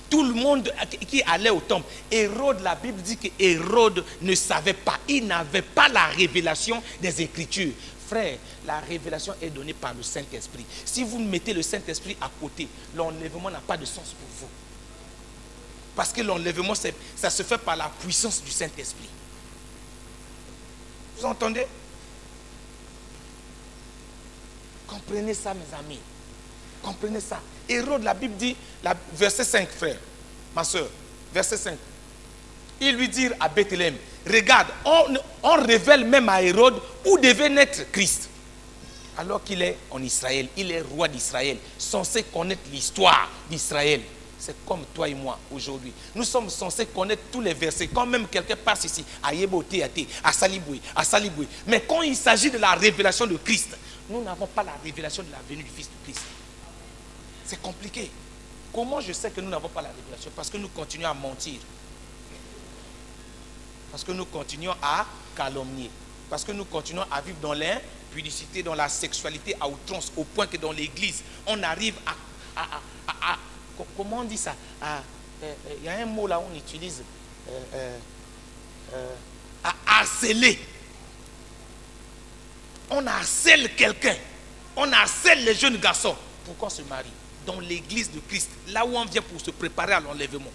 tout le monde qui allait au temple, Hérode, la Bible dit que Hérode ne savait pas. Il n'avait pas la révélation des Écritures. Frère, la révélation est donnée par le Saint-Esprit. Si vous mettez le Saint-Esprit à côté, l'enlèvement n'a pas de sens pour vous. Parce que l'enlèvement, ça se fait par la puissance du Saint-Esprit. Vous entendez? Comprenez ça, mes amis. Comprenez ça. Hérode, la Bible dit, verset 5, frère, ma soeur, verset 5. Il lui dit à Bethléem, regarde, on révèle même à Hérode où devait naître Christ. alors qu'il est en Israël, il est roi d'Israël, censé connaître l'histoire d'Israël. C'est comme toi et moi aujourd'hui. Nous sommes censés connaître tous les versets. Quand même quelqu'un passe ici, à Yeboté, à Saliboué, à Saliboué. Mais quand il s'agit de la révélation de Christ, nous n'avons pas la révélation de la venue du Fils de Christ. C'est compliqué. Comment je sais que nous n'avons pas la révélation? Parce que nous continuons à mentir. Parce que nous continuons à calomnier. Parce que nous continuons à vivre dans l'impudicité, dans la sexualité à outrance, au point que dans l'église, on arrive à comment on dit ça? Il y a un mot là où on utilise à harceler. On harcèle quelqu'un. On harcèle les jeunes garçons pour qu'on se marie. Dans l'église de Christ, là où on vient pour se préparer à l'enlèvement.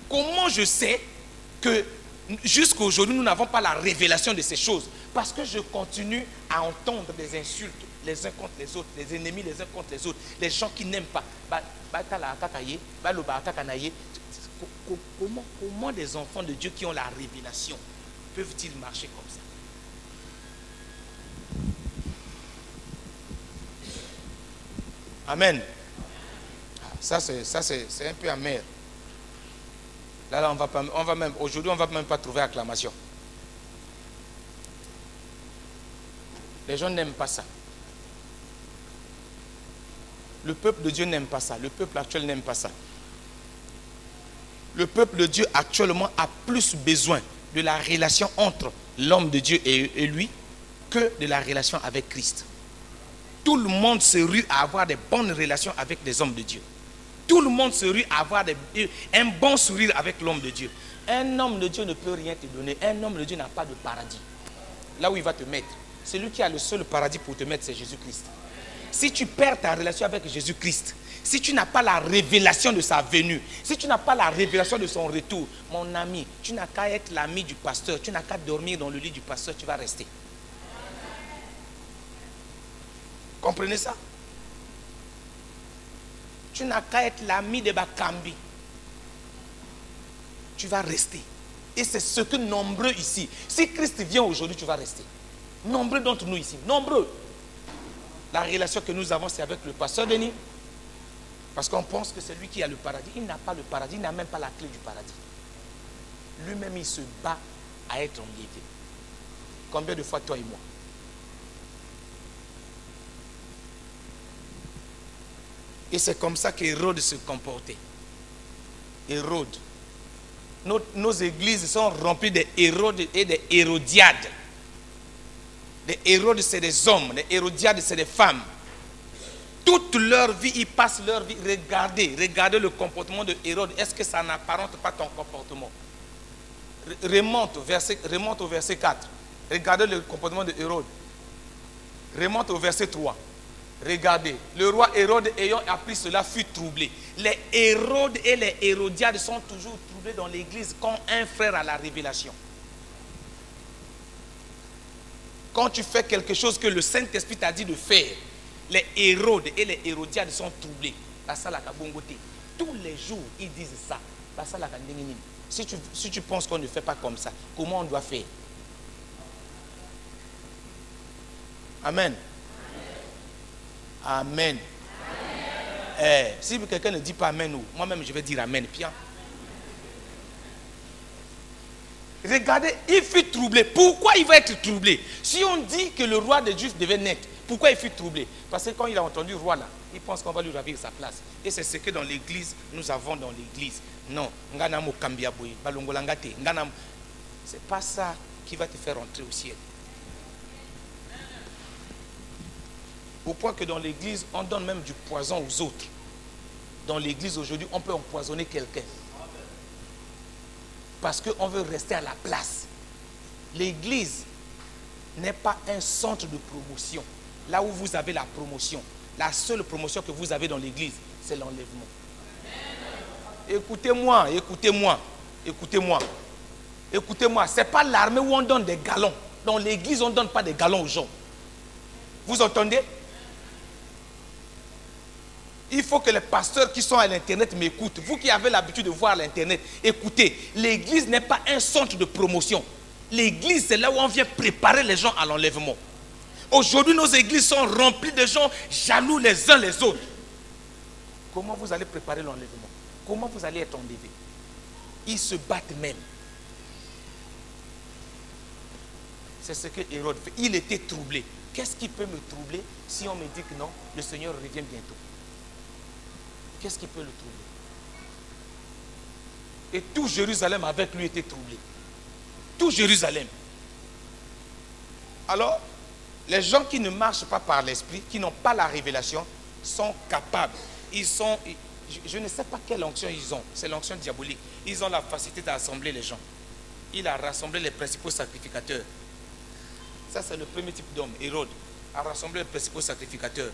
Comment je sais que jusqu'à aujourd'hui nous n'avons pas la révélation de ces choses? Parce que je continue à entendre des insultes les uns contre les autres, les ennemis les uns contre les autres, les gens qui n'aiment pas. Comment des enfants de Dieu qui ont la révélation peuvent-ils marcher comme ça? Amen. Ça c'est un peu amer. Là aujourd'hui on ne va même pas trouver acclamation. Les gens n'aiment pas ça. Le peuple de Dieu n'aime pas ça. Le peuple actuel n'aime pas ça. Le peuple de Dieu actuellement a plus besoin de la relation entre l'homme de Dieu et lui que de la relation avec Christ. Tout le monde se rue à avoir des bonnes relations avec les hommes de Dieu. Tout le monde se rue à avoir un bon sourire avec l'homme de Dieu. Un homme de Dieu ne peut rien te donner. Un homme de Dieu n'a pas de paradis. Là où il va te mettre, celui qui a le seul paradis pour te mettre, c'est Jésus-Christ. Si tu perds ta relation avec Jésus-Christ, si tu n'as pas la révélation de sa venue, si tu n'as pas la révélation de son retour, mon ami, tu n'as qu'à être l'ami du pasteur, tu n'as qu'à dormir dans le lit du pasteur, tu vas rester. Comprenez ça? Tu n'as qu'à être l'ami de Bakambi. Tu vas rester. Et c'est ce que nombreux ici. Si Christ vient aujourd'hui, tu vas rester. Nombreux d'entre nous ici. Nombreux. La relation que nous avons, c'est avec le pasteur Denis. Parce qu'on pense que c'est lui qui a le paradis. Il n'a pas le paradis. Il n'a même pas la clé du paradis. Lui-même, il se bat à être enlevé. Combien de fois toi et moi? Et c'est comme ça qu'Hérode se comportait. Hérode. Nos églises sont remplies des Hérodes et des Hérodiades. Les Hérodes, c'est des hommes. Les Hérodiades, c'est des femmes. Toute leur vie, ils passent leur vie. Regardez le comportement de Hérode. Est-ce que ça n'apparente pas ton comportement? Remonte au verset 4. Regardez le comportement de Hérode. Remonte au verset 3. Regardez, le roi Hérode ayant appris cela fut troublé. Les Hérodes et les Hérodiades sont toujours troublés dans l'église quand un frère a la révélation. Quand tu fais quelque chose que le Saint-Esprit t'a dit de faire, les Hérodes et les Hérodiades sont troublés. Tous les jours, ils disent ça. Si tu penses qu'on ne fait pas comme ça, comment on doit faire? Amen. Amen. Si quelqu'un ne dit pas Amen, moi-même je vais dire Amen. Bien. Regardez, il fut troublé. Pourquoi il va être troublé? Si on dit que le roi des Juifs devait naître, pourquoi il fut troublé? Parce que quand il a entendu le roi là, il pense qu'on va lui ravir sa place. Et c'est ce que dans l'église, nous avons dans l'église. Non, c'est pas ça qui va te faire entrer au ciel. Au point que dans l'église, on donne même du poison aux autres. Dans l'église aujourd'hui, on peut empoisonner quelqu'un. Parce qu'on veut rester à la place. L'église n'est pas un centre de promotion. Là où vous avez la promotion, la seule promotion que vous avez dans l'église, c'est l'enlèvement. Écoutez-moi, écoutez-moi, écoutez-moi. Écoutez-moi, ce n'est pas l'armée où on donne des galons. Dans l'église, on ne donne pas des galons aux gens. Vous entendez? Il faut que les pasteurs qui sont à l'internet m'écoutent. Vous qui avez l'habitude de voir l'internet, écoutez, l'église n'est pas un centre de promotion. L'église, c'est là où on vient préparer les gens à l'enlèvement. Aujourd'hui, nos églises sont remplies de gens jaloux les uns les autres. Comment vous allez préparer l'enlèvement? Comment vous allez être enlevé? Ils se battent même. C'est ce que Hérode fait. Il était troublé. Qu'est-ce qui peut me troubler si on me dit que non, le Seigneur revient bientôt? Qu'est-ce qui peut le troubler? Et tout Jérusalem avec lui était troublé. Tout Jérusalem. Alors, les gens qui ne marchent pas par l'esprit, qui n'ont pas la révélation, sont capables. Ils sont, je ne sais pas quelle onction ils ont. C'est l'onction diabolique. Ils ont la facilité d'assembler les gens. Il a rassemblé les principaux sacrificateurs. Ça, c'est le premier type d'homme. Hérode a rassemblé les principaux sacrificateurs.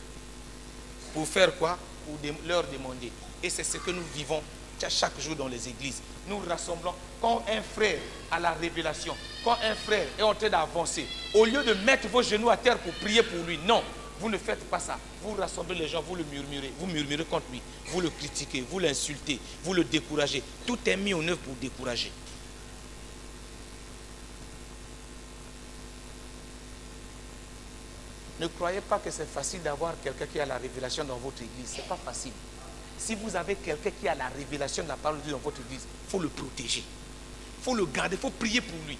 Pour faire quoi? Pour leur demander. Et c'est ce que nous vivons chaque jour dans les églises. Nous rassemblons. Quand un frère a la révélation, quand un frère est en train d'avancer, au lieu de mettre vos genoux à terre pour prier pour lui, non, vous ne faites pas ça. Vous rassemblez les gens, vous le murmurez. Vous murmurez contre lui. Vous le critiquez, vous l'insultez, vous le découragez. Tout est mis en œuvre pour décourager. Ne croyez pas que c'est facile d'avoir quelqu'un qui a la révélation dans votre église. Ce n'est pas facile. Si vous avez quelqu'un qui a la révélation de la parole de Dieu dans votre église, il faut le protéger. Il faut le garder, il faut prier pour lui.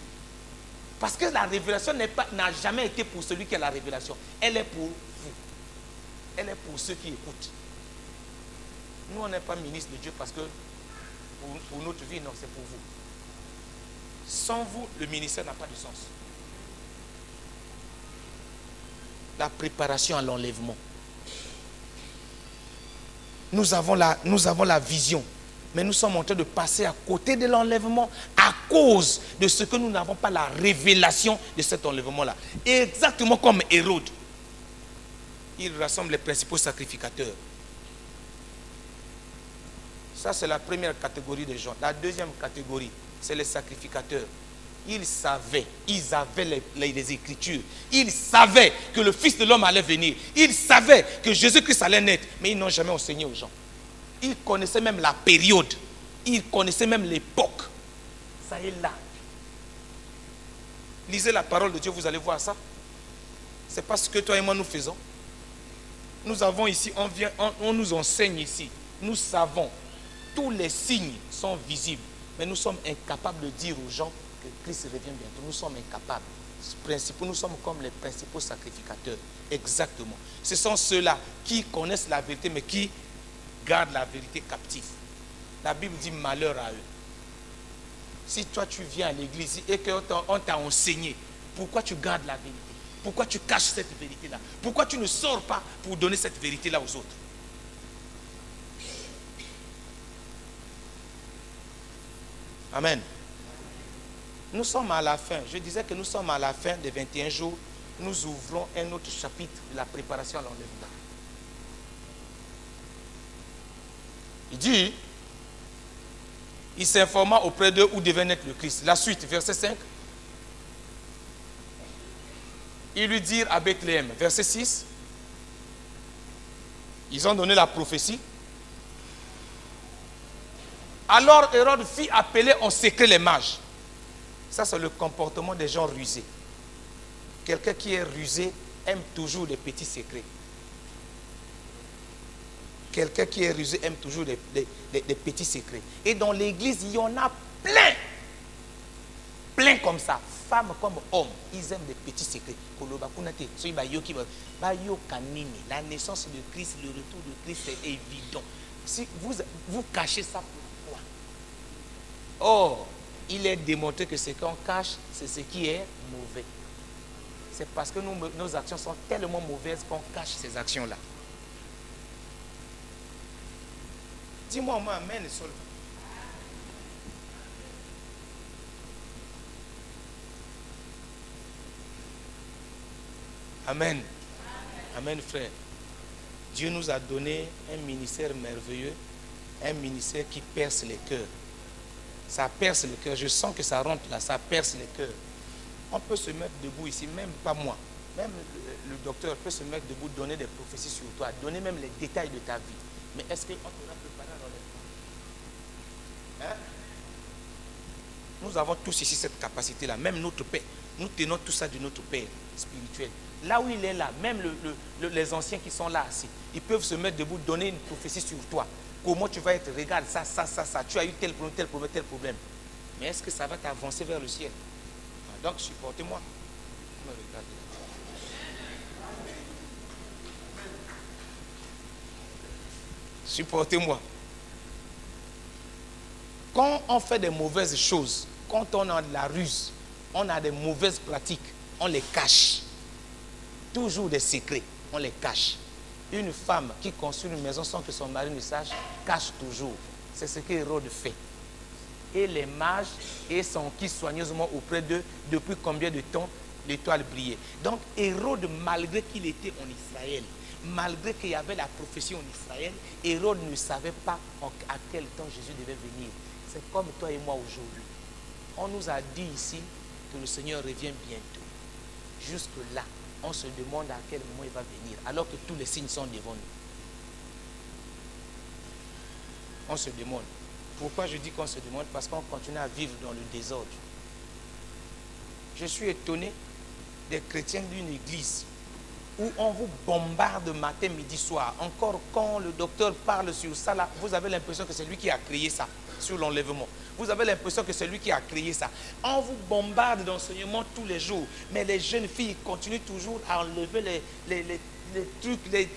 Parce que la révélation n'a jamais été pour celui qui a la révélation. Elle est pour vous. Elle est pour ceux qui écoutent. Nous, on n'est pas ministre de Dieu parce que pour notre vie, non, c'est pour vous. Sans vous, le ministère n'a pas de sens. La préparation à l'enlèvement. Nous avons la vision, mais nous sommes en train de passer à côté de l'enlèvement à cause de ce que nous n'avons pas la révélation de cet enlèvement-là. Exactement comme Hérode. Il rassemble les principaux sacrificateurs. Ça, c'est la première catégorie de gens. La deuxième catégorie, c'est les sacrificateurs. Ils avaient les Écritures. Ils savaient que le Fils de l'homme allait venir. Ils savaient que Jésus-Christ allait naître. Mais ils n'ont jamais enseigné aux gens. Ils connaissaient même la période. Ils connaissaient même l'époque. Ça est là. Lisez la parole de Dieu, vous allez voir ça. C'est pas ce que toi et moi nous faisons. Nous avons ici, on nous enseigne ici. Nous savons. Tous les signes sont visibles. Mais nous sommes incapables de dire aux gens que Christ revient bientôt. Nous sommes incapables. Nous sommes comme les principaux sacrificateurs. Exactement. Ce sont ceux-là qui connaissent la vérité, mais qui gardent la vérité captive. La Bible dit malheur à eux. Si toi tu viens à l'église et qu'on t'a enseigné, pourquoi tu gardes la vérité? Pourquoi tu caches cette vérité-là? Pourquoi tu ne sors pas pour donner cette vérité-là aux autres? Amen. Nous sommes à la fin. Je disais que nous sommes à la fin des 21 jours. Nous ouvrons un autre chapitre de la préparation à l'enlèvement. Il dit, il s'informa auprès d'eux où devait naître le Christ. La suite, verset 5. Ils lui dirent à Bethléem, verset 6. Ils ont donné la prophétie. Alors Hérode fit appeler en secret les mages. Ça, c'est le comportement des gens rusés. Quelqu'un qui est rusé aime toujours les petits secrets. Quelqu'un qui est rusé aime toujours des petits secrets. Et dans l'église, il y en a plein. Plein comme ça. Femmes comme hommes, ils aiment des petits secrets. La naissance de Christ, le retour de Christ, c'est évident. Si vous cachez ça, pourquoi? Oh, il est démontré que ce qu'on cache, c'est ce qui est mauvais. C'est parce que nos actions sont tellement mauvaises qu'on cache ces actions-là. Dis-moi, moi, amen, seulement. Amen. Amen, frère. Dieu nous a donné un ministère merveilleux, un ministère qui perce les cœurs. Ça perce les cœurs. Je sens que ça rentre là, ça perce les cœurs. On peut se mettre debout ici, même pas moi. Même le docteur peut se mettre debout, donner des prophéties sur toi, donner même les détails de ta vie. Mais est-ce qu'on te l'a préparé à l'enlèvement? Hein? Nous avons tous ici cette capacité-là. Même notre Père. Nous tenons tout ça de notre Père spirituel. Là où il est là, même les anciens qui sont là assis, ils peuvent se mettre debout, donner une prophétie sur toi. Comment tu vas être, regarde ça, ça, ça, ça. Tu as eu tel problème, tel problème, tel problème. Mais est-ce que ça va t'avancer vers le ciel? Donc supportez-moi. Supportez-moi. Quand on fait des mauvaises choses, quand on a de la ruse, on a des mauvaises pratiques, on les cache. Toujours des secrets, on les cache. Une femme qui construit une maison sans que son mari ne sache, cache toujours. C'est ce qu'Hérode fait. Et les mages s'enquillent soigneusement auprès d'eux depuis combien de temps l'étoile brillait. Donc Hérode, malgré qu'il était en Israël, malgré qu'il y avait la prophétie en Israël, Hérode ne savait pas à quel temps Jésus devait venir. C'est comme toi et moi aujourd'hui. On nous a dit ici que le Seigneur revient bientôt. Jusque-là, on se demande à quel moment il va venir, alors que tous les signes sont devant nous. On se demande. Pourquoi je dis qu'on se demande? Parce qu'on continue à vivre dans le désordre. Je suis étonné des chrétiens d'une église où on vous bombarde matin, midi, soir. Encore quand le docteur parle sur ça, là, vous avez l'impression que c'est lui qui a créé ça, sur l'enlèvement. Vous avez l'impression que c'est lui qui a créé ça. On vous bombarde d'enseignements tous les jours, mais les jeunes filles continuent toujours à enlever les trucs,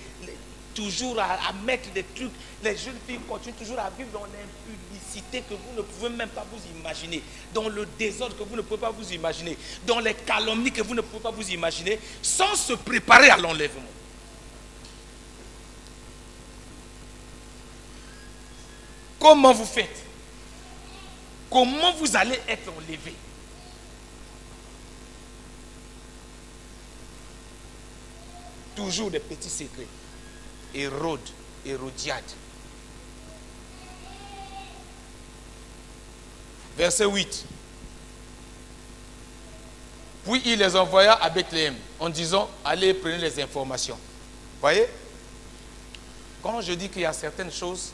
toujours à mettre des trucs. Les jeunes filles continuent toujours à vivre dans l'impudicité que vous ne pouvez même pas vous imaginer, dans le désordre que vous ne pouvez pas vous imaginer, dans les calomnies que vous ne pouvez pas vous imaginer, sans se préparer à l'enlèvement. Comment vous faites? Comment vous allez être enlevé? Toujours des petits secrets. Hérode, Hérodiade. Verset 8. Puis il les envoya à Bethléem en disant, allez prenez les informations. Voyez? Quand je dis qu'il y a certaines choses,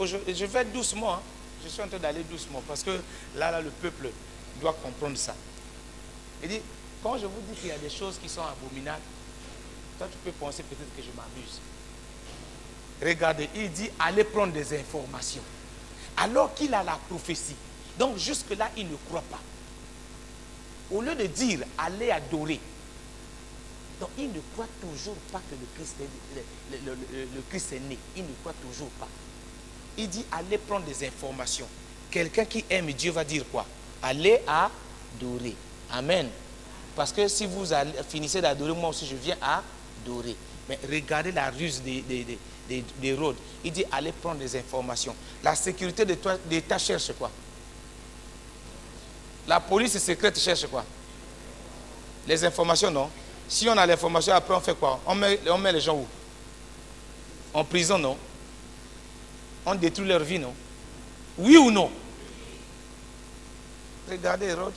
je vais doucement, hein. Je suis en train d'aller doucement parce que là, le peuple doit comprendre ça. Il dit, quand je vous dis qu'il y a des choses qui sont abominables, toi tu peux penser peut-être que je m'abuse. Regardez, il dit, allez prendre des informations. Alors qu'il a la prophétie. Donc jusque-là, il ne croit pas. Au lieu de dire, allez adorer. Donc il ne croit toujours pas que le Christ est né. Il ne croit toujours pas. Il dit, allez prendre des informations. Quelqu'un qui aime Dieu va dire quoi? Allez adorer. Amen. Parce que si vous finissez d'adorer, moi aussi je viens adorer. Mais regardez la ruse d'Hérode. Il dit, allez prendre des informations. La sécurité d'État cherche quoi? La police secrète cherche quoi? Les informations, non? Si on a l'information, après on fait quoi? On met les gens où? En prison, non? On détruit leur vie, non? Oui ou non? Regardez Hérode.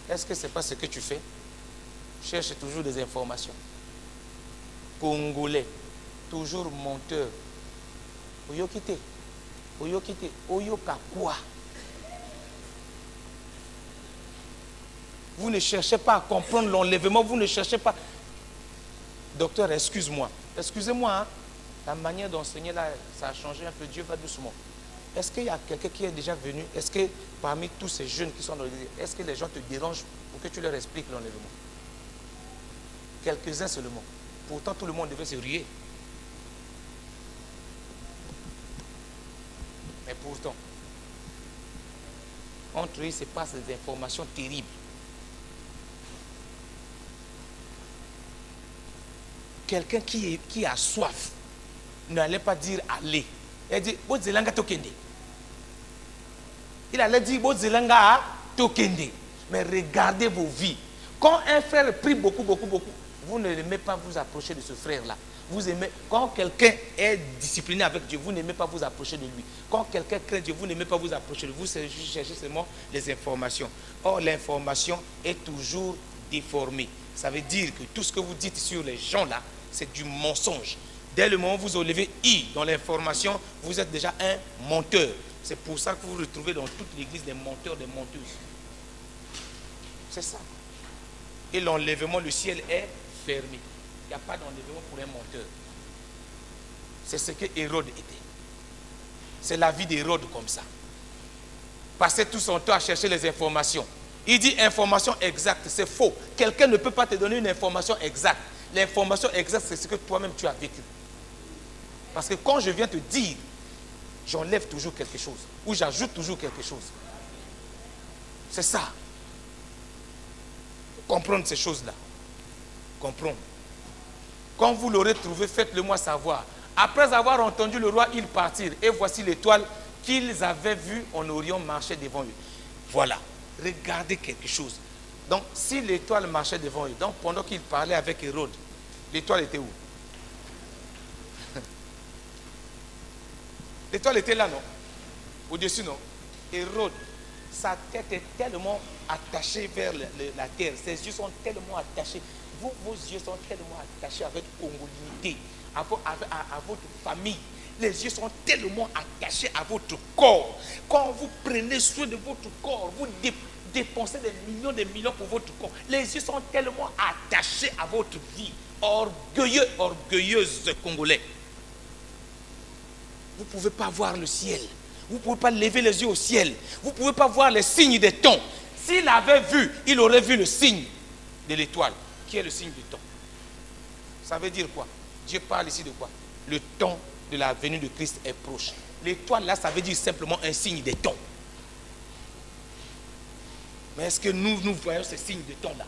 Est-ce que ce n'est pas ce que tu fais? Cherche toujours des informations. Congolais, toujours menteur. Oyo kite. Oyo kite. Oyo kakwa. Vous ne cherchez pas à comprendre l'enlèvement. Vous ne cherchez pas. Docteur, excuse-moi. Excusez-moi, hein? La manière d'enseigner là, ça a changé un peu. Dieu va doucement. Est-ce qu'il y a quelqu'un qui est déjà venu? Est-ce que parmi tous ces jeunes qui sont dans l'église, est-ce que les gens te dérangent pour que tu leur expliques l'enlèvement? Quelques-uns seulement. Pourtant, tout le monde devait se ruer. Mais pourtant, entre eux, il se passe des informations terribles. Quelqu'un qui a soif n'allait pas dire allez. Il dit, Bozelanga tokende. Il allait dire, Bozelanga tokende. Mais regardez vos vies. Quand un frère prie beaucoup, vous ne l'aimez pas vous approcher de ce frère-là. Vous aimez, quand quelqu'un est discipliné avec Dieu, vous n'aimez pas vous approcher de lui. Quand quelqu'un craint Dieu, vous n'aimez pas vous approcher de lui. Vous cherchez seulement les informations. Or, l'information est toujours déformée. Ça veut dire que tout ce que vous dites sur les gens là, c'est du mensonge. Dès le moment où vous enlevez I dans l'information, vous êtes déjà un menteur. C'est pour ça que vous retrouvez dans toute l'église des menteurs, des menteuses. C'est ça. Et l'enlèvement, le ciel est fermé. Il n'y a pas d'enlèvement pour un menteur. C'est ce que Hérode était. C'est la vie d'Hérode comme ça. Passer tout son temps à chercher les informations. Il dit information exacte, c'est faux. Quelqu'un ne peut pas te donner une information exacte. L'information exacte, c'est ce que toi-même tu as vécu. Parce que quand je viens te dire, j'enlève toujours quelque chose. Ou j'ajoute toujours quelque chose. C'est ça. Comprendre ces choses-là. Comprendre. Quand vous l'aurez trouvé, faites-le moi savoir. Après avoir entendu le roi, ils partirent. Et voici l'étoile qu'ils avaient vue en Orient marcher devant eux. Voilà. Regardez quelque chose. Donc, si l'étoile marchait devant eux, donc pendant qu'ils parlaient avec Hérode, l'étoile était où? L'étoile était là, non? Au-dessus, non? Hérode, sa tête est tellement attachée vers la terre. Ses yeux sont tellement attachés. Vos yeux sont tellement attachés à votre congolinité, à votre famille. Les yeux sont tellement attachés à votre corps. Quand vous prenez soin de votre corps, vous dépensez des millions pour votre corps. Les yeux sont tellement attachés à votre vie. Orgueilleux, orgueilleuse Congolais. Vous ne pouvez pas voir le ciel. Vous ne pouvez pas lever les yeux au ciel. Vous ne pouvez pas voir les signes des temps. S'il avait vu, il aurait vu le signe de l'étoile. Qui est le signe du temps? Ça veut dire quoi? Dieu parle ici de quoi? Le temps de la venue de Christ est proche. L'étoile là, ça veut dire simplement un signe des temps. Mais est-ce que nous voyons ces signes de temps là?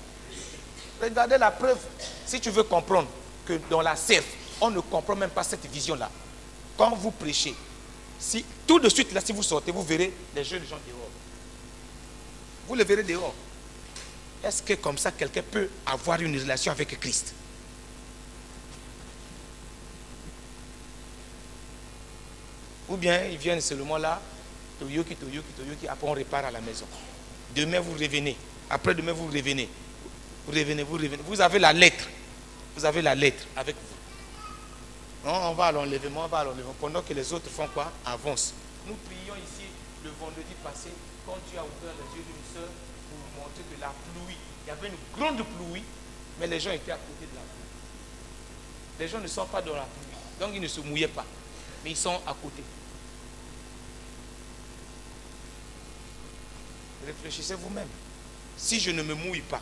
Regardez la preuve. Si tu veux comprendre que dans la serre, on ne comprend même pas cette vision là. Quand vous prêchez, si tout de suite là, si vous sortez, vous verrez les jeunes gens dehors. Vous les verrez dehors. Est-ce que comme ça, quelqu'un peut avoir une relation avec Christ? Ou bien ils viennent seulement là, toyoki, après on repart à la maison. Demain vous revenez, après demain vous revenez. Vous revenez. Vous avez la lettre. Vous avez la lettre avec vous. Non, on va à l'enlèvement, pendant que les autres font quoi? Avancent. Nous prions ici le vendredi passé, quand Dieu a ouvert les yeux d'une sœur pour montrer que la pluie, il y avait une grande pluie, mais les gens étaient à côté de la pluie. Les gens ne sont pas dans la pluie, donc ils ne se mouillaient pas, mais ils sont à côté. Réfléchissez vous-même. Si je ne me mouille pas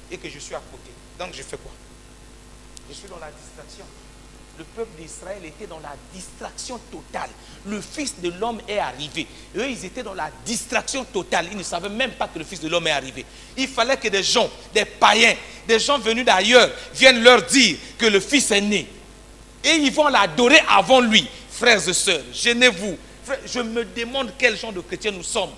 et que je suis à côté, donc je fais quoi? Je suis dans la distraction. Le peuple d'Israël était dans la distraction totale. Le Fils de l'homme est arrivé. Eux, ils étaient dans la distraction totale. Ils ne savaient même pas que le Fils de l'homme est arrivé. Il fallait que des gens, des païens, des gens venus d'ailleurs viennent leur dire que le Fils est né. Et ils vont l'adorer avant lui. Frères et sœurs, gênez-vous. Je me demande quel genre de chrétiens nous sommes.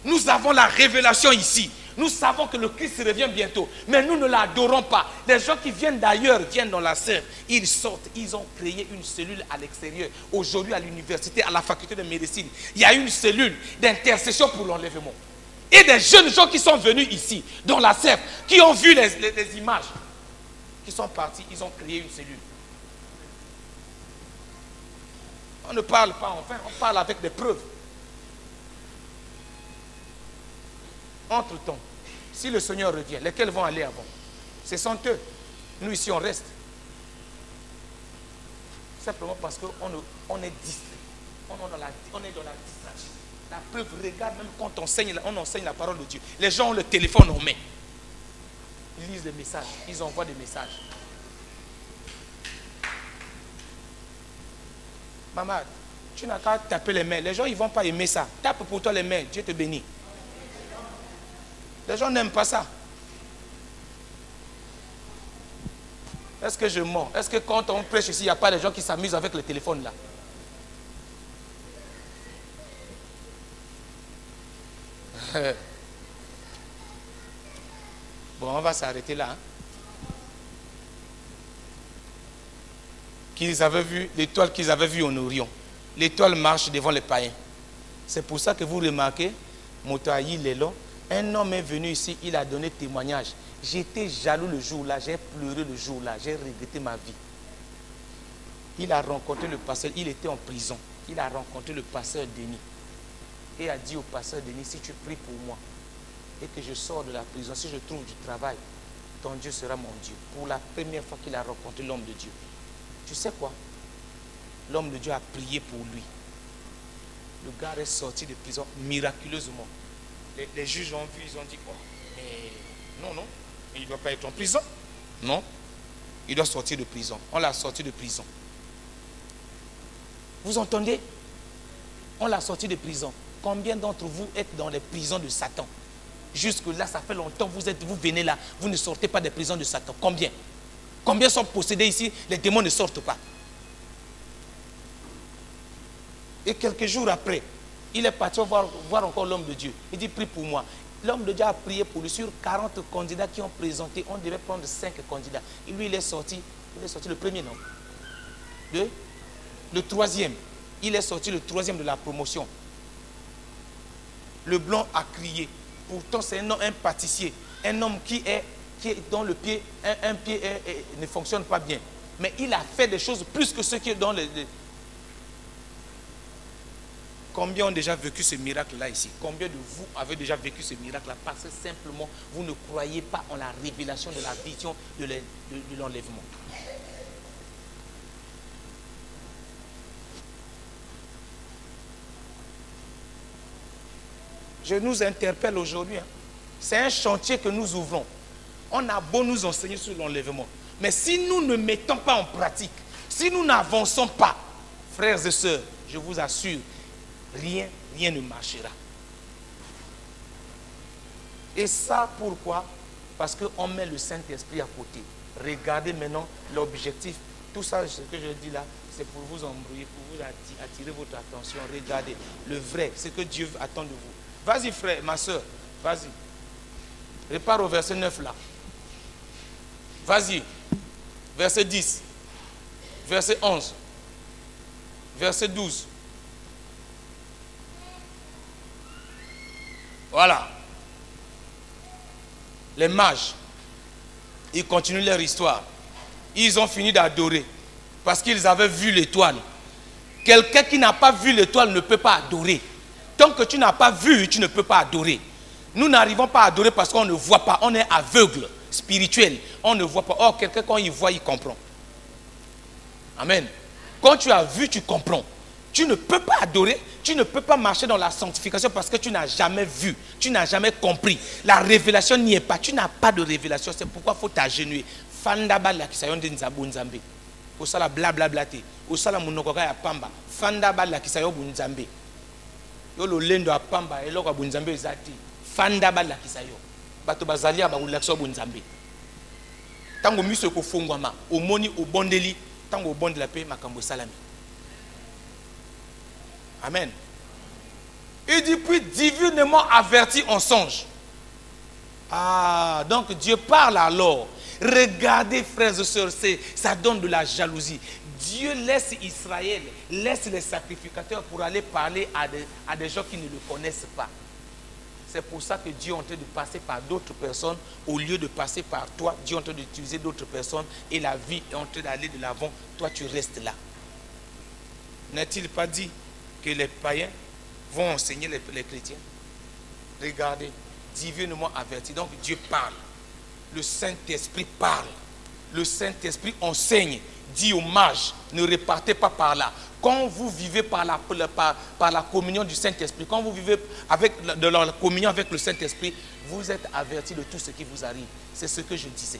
Nous avons la révélation ici. Nous savons que le Christ revient bientôt. Mais nous ne l'adorons pas. Les gens qui viennent d'ailleurs viennent dans la serre. Ils sortent. Ils ont créé une cellule à l'extérieur. Aujourd'hui, à l'université, à la faculté de médecine, il y a une cellule d'intercession pour l'enlèvement. Et des jeunes gens qui sont venus ici, dans la serre, qui ont vu les images, qui sont partis, ils ont créé une cellule. On ne parle pas enfin, on parle avec des preuves. Entre-temps, si le Seigneur revient, lesquels vont aller avant? Ce sont eux. Nous ici, on reste. Simplement parce qu'on est distrait. On est dans la distraction. La preuve, regarde, même quand on enseigne la parole de Dieu. Les gens ont le téléphone en main. Ils lisent des messages. Ils envoient des messages. Maman, tu n'as qu'à taper les mains. Les gens, ils ne vont pas aimer ça. Tape pour toi les mains. Dieu te bénit. Les gens n'aiment pas ça. Est-ce que je mens? Est-ce que quand on prêche ici, il n'y a pas des gens qui s'amusent avec le téléphone là? Bon, on va s'arrêter là. Hein? Qu'ils avaient vu, l'étoile qu'ils avaient vue en Orient. L'étoile marche devant les païens. C'est pour ça que vous remarquez, Motaï Lelo, un homme est venu ici, il a donné témoignage. J'étais jaloux le jour-là, j'ai pleuré le jour-là, j'ai regretté ma vie. Il a rencontré le pasteur, il était en prison. il a rencontré le pasteur Denis et a dit au pasteur Denis, si tu pries pour moi et que je sors de la prison, si je trouve du travail, ton Dieu sera mon Dieu. Pour la première fois qu'il a rencontré l'homme de Dieu. Tu sais quoi? L'homme de Dieu a prié pour lui. Le gars est sorti de prison miraculeusement. Les juges ont vu, ils ont dit, oh, mais non, il ne doit pas être en prison. Non, il doit sortir de prison. On l'a sorti de prison. Vous entendez? On l'a sorti de prison. Combien d'entre vous êtes dans les prisons de Satan? Jusque là, ça fait longtemps, vous venez là, vous ne sortez pas des prisons de Satan. Combien? Combien sont possédés ici? Les démons ne sortent pas. Et quelques jours après, il est parti voir encore l'homme de Dieu. Il dit, prie pour moi. L'homme de Dieu a prié pour lui. Sur 40 candidats qui ont présenté, on devait prendre 5 candidats. Et lui, il est sorti le premier, non? Le troisième. Il est sorti le troisième de la promotion. Le blanc a crié. Pourtant, c'est un pâtissier. Un homme qui est dans le pied, un pied ne fonctionne pas bien. Mais il a fait des choses plus que ceux qui sont dans les... Combien ont déjà vécu ce miracle-là ici? Combien de vous avez déjà vécu ce miracle-là? Parce que simplement, vous ne croyez pas en la révélation de la vision de l'enlèvement. Je nous interpelle aujourd'hui. C'est un chantier que nous ouvrons. On a beau nous enseigner sur l'enlèvement. Mais si nous ne mettons pas en pratique, si nous n'avançons pas, frères et sœurs, je vous assure, rien ne marchera. Et ça, pourquoi? Parce qu'on met le Saint-Esprit à côté. Regardez maintenant l'objectif. Tout ça, ce que je dis là, c'est pour vous embrouiller, pour vous attirer votre attention. Regardez, le vrai, ce que Dieu attend de vous. Vas-y frère, ma soeur, vas-y. Repars au verset 9 là. Vas-y. Verset 10. Verset 11. Verset 12. Voilà. Les mages, ils continuent leur histoire. Ils ont fini d'adorer parce qu'ils avaient vu l'étoile. Quelqu'un qui n'a pas vu l'étoile ne peut pas adorer. Tant que tu n'as pas vu, tu ne peux pas adorer. Nous n'arrivons pas à adorer parce qu'on ne voit pas. On est aveugle, spirituel. On ne voit pas. Or, quelqu'un, quand il voit, il comprend. Amen. Quand tu as vu, tu comprends. Tu ne peux pas adorer. Tu ne peux pas marcher dans la sanctification parce que tu n'as jamais vu. Tu n'as jamais compris. La révélation n'y est pas. Tu n'as pas de révélation. C'est pourquoi il faut t'agenouiller. Fandaba la kisayon de nzabo nzambe. Osala blablabla te. Osala monokoka ya pamba. Fandaba la kisayon bunzambe. Yolo lendo a pamba eloko bunzambe ezati fanda balakisa yo bato bazalia ba ulakso bunzambe tango miso ko fongwama omoni obondeli tango obondela pe makambo salami. Amen. Il dit puis divinement averti en songe. Ah, donc Dieu parle alors. Regardez frères et sœurs, ça donne de la jalousie. Dieu laisse Israël, laisse les sacrificateurs pour aller parler à des gens qui ne le connaissent pas. C'est pour ça que Dieu est en train de passer par d'autres personnes. Au lieu de passer par toi, Dieu est en train d'utiliser d'autres personnes et la vie est en train d'aller de l'avant. Toi, tu restes là. N'a-t-il pas dit que les païens vont enseigner les chrétiens? Regardez, divinement averti. Donc Dieu parle. Le Saint-Esprit parle. Le Saint-Esprit enseigne. Dit aux mages, ne repartez pas par là. Quand vous vivez par la communion du Saint-Esprit, quand vous vivez de la communion avec le Saint-Esprit, vous êtes avertis de tout ce qui vous arrive. C'est ce que je disais.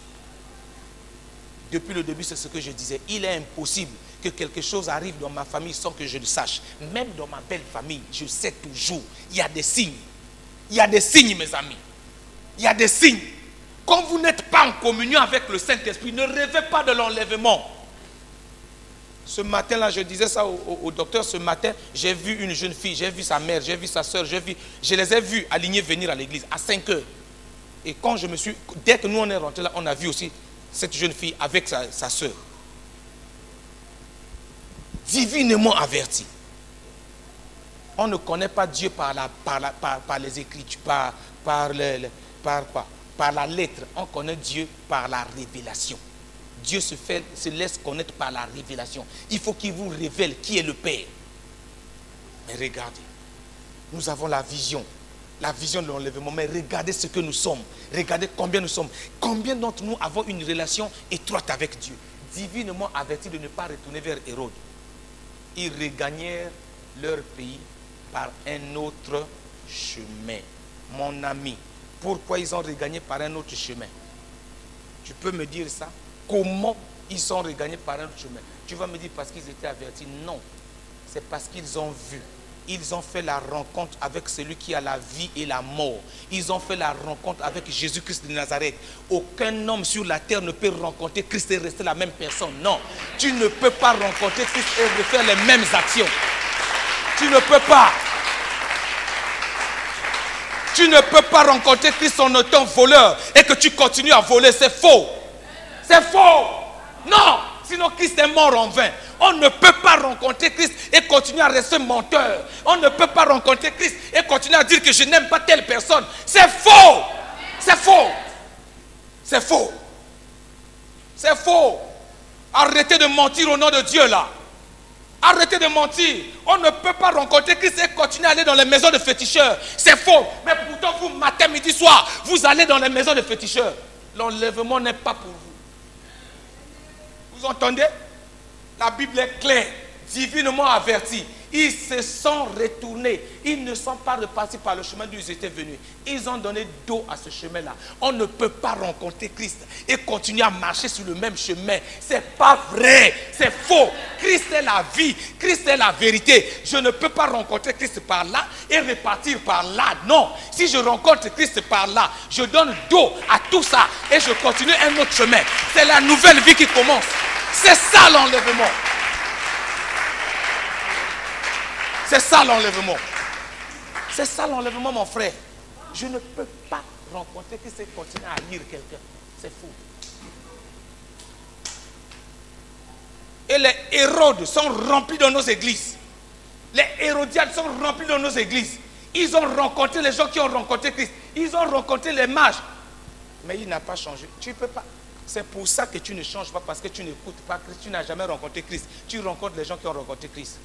Depuis le début, c'est ce que je disais. Il est impossible que quelque chose arrive dans ma famille sans que je le sache. Même dans ma belle famille, je sais toujours. Il y a des signes. Il y a des signes, mes amis. Il y a des signes. Quand vous n'êtes pas en communion avec le Saint-Esprit, ne rêvez pas de l'enlèvement. Ce matin-là, je disais ça au docteur, ce matin, j'ai vu une jeune fille, j'ai vu sa mère, j'ai vu sa soeur, je les ai vus aligner venir à l'église à 5 heures. Et quand dès que nous on est rentrés là, on a vu aussi cette jeune fille avec sa soeur. Divinement averti. On ne connaît pas Dieu par les Écritures, par la lettre. On connaît Dieu par la révélation. Dieu se laisse connaître par la révélation. Il faut qu'il vous révèle qui est le Père. Mais regardez, nous avons la vision de l'enlèvement, mais regardez ce que nous sommes. Regardez combien nous sommes. Combien d'entre nous avons une relation étroite avec Dieu, divinement avertis de ne pas retourner vers Hérode. Ils regagnèrent leur pays par un autre chemin. Mon ami, pourquoi ils ont regagné par un autre chemin? Tu peux me dire ça? Comment ils sont regagnés par un autre chemin? Tu vas me dire parce qu'ils étaient avertis? Non, c'est parce qu'ils ont vu. Ils ont fait la rencontre avec celui qui a la vie et la mort. Ils ont fait la rencontre avec Jésus-Christ de Nazareth. Aucun homme sur la terre ne peut rencontrer Christ et rester la même personne. Non, tu ne peux pas rencontrer Christ et refaire les mêmes actions. Tu ne peux pas. Tu ne peux pas rencontrer Christ en étant voleur et que tu continues à voler. C'est faux. C'est faux. Non, sinon Christ est mort en vain. On ne peut pas rencontrer Christ et continuer à rester menteur. On ne peut pas rencontrer Christ et continuer à dire que je n'aime pas telle personne. C'est faux. C'est faux. C'est faux. C'est faux. Arrêtez de mentir au nom de Dieu là. Arrêtez de mentir. On ne peut pas rencontrer Christ et continuer à aller dans les maisons de féticheurs. C'est faux. Mais pourtant, vous, matin, midi, soir, vous allez dans les maisons de féticheurs. L'enlèvement n'est pas pour vous. Vous entendez? La Bible est claire, divinement avertie. Ils se sont retournés. Ils ne sont pas repartis par le chemin d'où ils étaient venus. Ils ont donné dos à ce chemin-là. On ne peut pas rencontrer Christ et continuer à marcher sur le même chemin. C'est pas vrai. C'est faux. Christ est la vie. Christ est la vérité. Je ne peux pas rencontrer Christ par là et repartir par là. Non. Si je rencontre Christ par là, je donne dos à tout ça et je continue un autre chemin. C'est la nouvelle vie qui commence. C'est ça l'enlèvement. C'est ça l'enlèvement. C'est ça l'enlèvement, mon frère. Je ne peux pas rencontrer Christ et continuer à lire quelqu'un. C'est fou. Et les Hérodes sont remplis dans nos églises. Les Hérodiades sont remplis dans nos églises. Ils ont rencontré les gens qui ont rencontré Christ. Ils ont rencontré les mages. Mais il n'a pas changé. Tu ne peux pas. C'est pour ça que tu ne changes pas, parce que tu n'écoutes pas Christ. Tu n'as jamais rencontré Christ. Tu rencontres les gens qui ont rencontré Christ.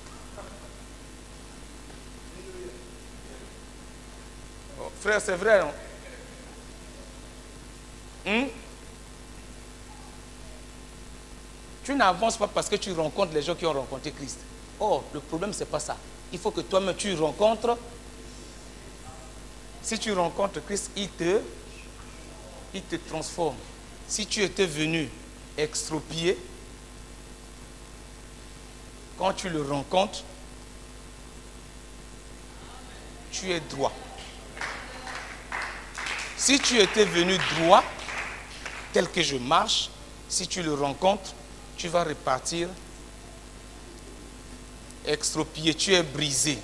Oh, frère, c'est vrai, non? Tu n'avances pas parce que tu rencontres les gens qui ont rencontré Christ. Oh, le problème, ce n'est pas ça. Il faut que toi-même, tu rencontres. Si tu rencontres Christ, il te transforme. Si tu étais venu extropié, quand tu le rencontres, tu es droit. Si tu étais venu droit, tel que je marche, si tu le rencontres, tu vas repartir extropié, tu es brisé.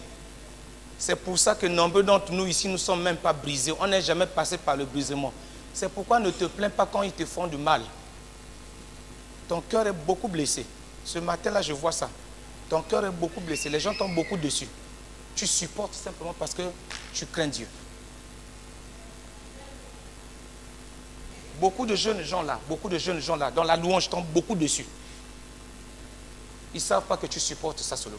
C'est pour ça que nombreux d'entre nous ici, nous ne sommes même pas brisés. On n'est jamais passé par le brisement. C'est pourquoi ne te plains pas quand ils te font du mal. Ton cœur est beaucoup blessé. Ce matin-là, je vois ça. Ton cœur est beaucoup blessé. Les gens t'ont beaucoup dessus. Tu supportes simplement parce que tu crains Dieu. Beaucoup de jeunes gens là, dans la louange, tombent beaucoup dessus. Ils ne savent pas que tu supportes ça seulement.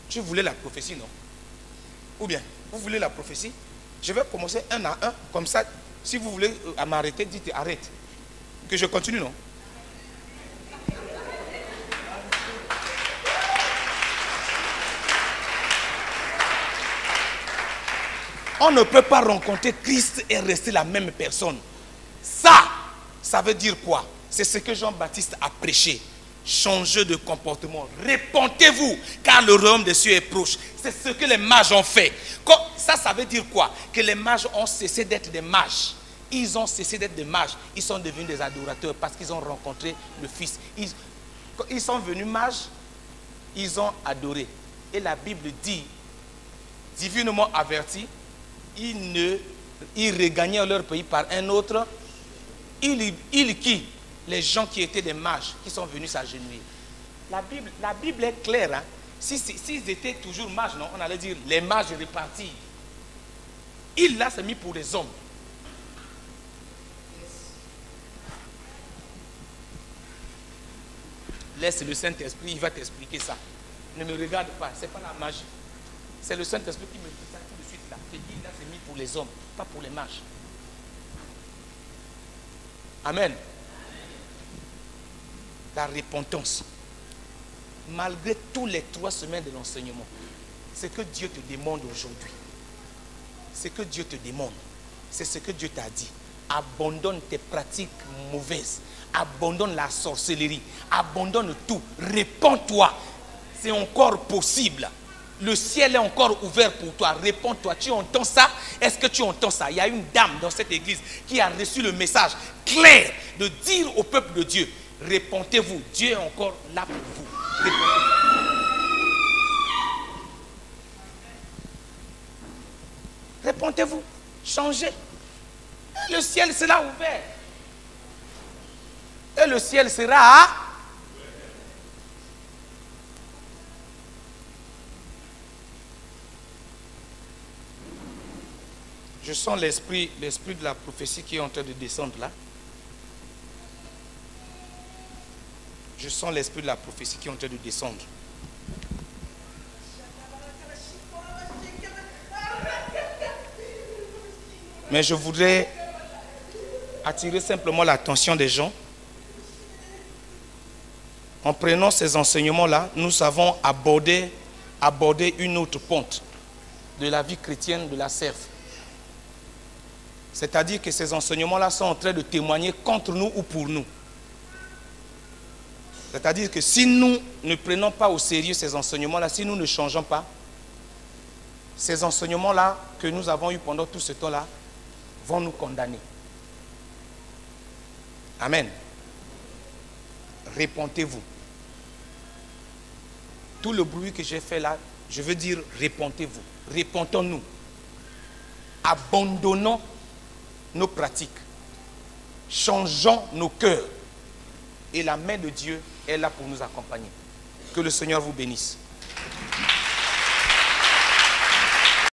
Tu voulais la prophétie, non? Ou bien, vous voulez la prophétie? Je vais commencer un à un, comme ça, si vous voulez m'arrêter, dites arrête. Que je continue, non? On ne peut pas rencontrer Christ et rester la même personne. Ça veut dire quoi? C'est ce que Jean-Baptiste a prêché. Changez de comportement. Répentez-vous, car le royaume des cieux est proche. C'est ce que les mages ont fait. Ça veut dire quoi? Que les mages ont cessé d'être des mages. Ils ont cessé d'être des mages. Ils sont devenus des adorateurs parce qu'ils ont rencontré le Fils. Ils sont venus mages, ils ont adoré. Et la Bible dit, divinement avertis, ils regagnaient leur pays par un autre. Qui? Les gens qui étaient des mages, qui sont venus s'agenouiller. La Bible est claire. Hein? S'ils étaient toujours mages, non, on allait dire les mages repartis. Il là, c'est mis pour les hommes. Laisse le Saint-Esprit, il va t'expliquer ça. Ne me regarde pas, ce n'est pas la magie. C'est le Saint-Esprit qui me dit ça tout de suite là. Je dis là, c'est mis pour les hommes, pas pour les mages. Amen. La repentance. Malgré tous les 3 semaines de l'enseignement, ce que Dieu te demande aujourd'hui, ce que Dieu te demande, c'est ce que Dieu t'a dit. Abandonne tes pratiques mauvaises. Abandonne la sorcellerie. Abandonne tout. Répands-toi. C'est encore possible. Le ciel est encore ouvert pour toi. Réponds-toi. Tu entends ça? Est-ce que tu entends ça? Il y a une dame dans cette église qui a reçu le message clair de dire au peuple de Dieu, répentez-vous. Dieu est encore là pour vous. Répentez-vous. Changez. Et le ciel sera ouvert. Et le ciel sera... Je sens l'esprit de la prophétie qui est en train de descendre là. Je sens l'esprit de la prophétie qui est en train de descendre. Mais je voudrais attirer simplement l'attention des gens. En prenant ces enseignements-là, nous avons abordé une autre pente de la vie chrétienne de la serve. C'est-à-dire que ces enseignements-là sont en train de témoigner contre nous ou pour nous. C'est-à-dire que si nous ne prenons pas au sérieux ces enseignements-là, si nous ne changeons pas, ces enseignements-là que nous avons eus pendant tout ce temps-là vont nous condamner. Amen. Répentez-vous. Tout le bruit que j'ai fait là, je veux dire répentez-vous. Répentons-nous. Abandonnons nos pratiques. Changeons nos cœurs. Et la main de Dieu est là pour nous accompagner. Que le Seigneur vous bénisse.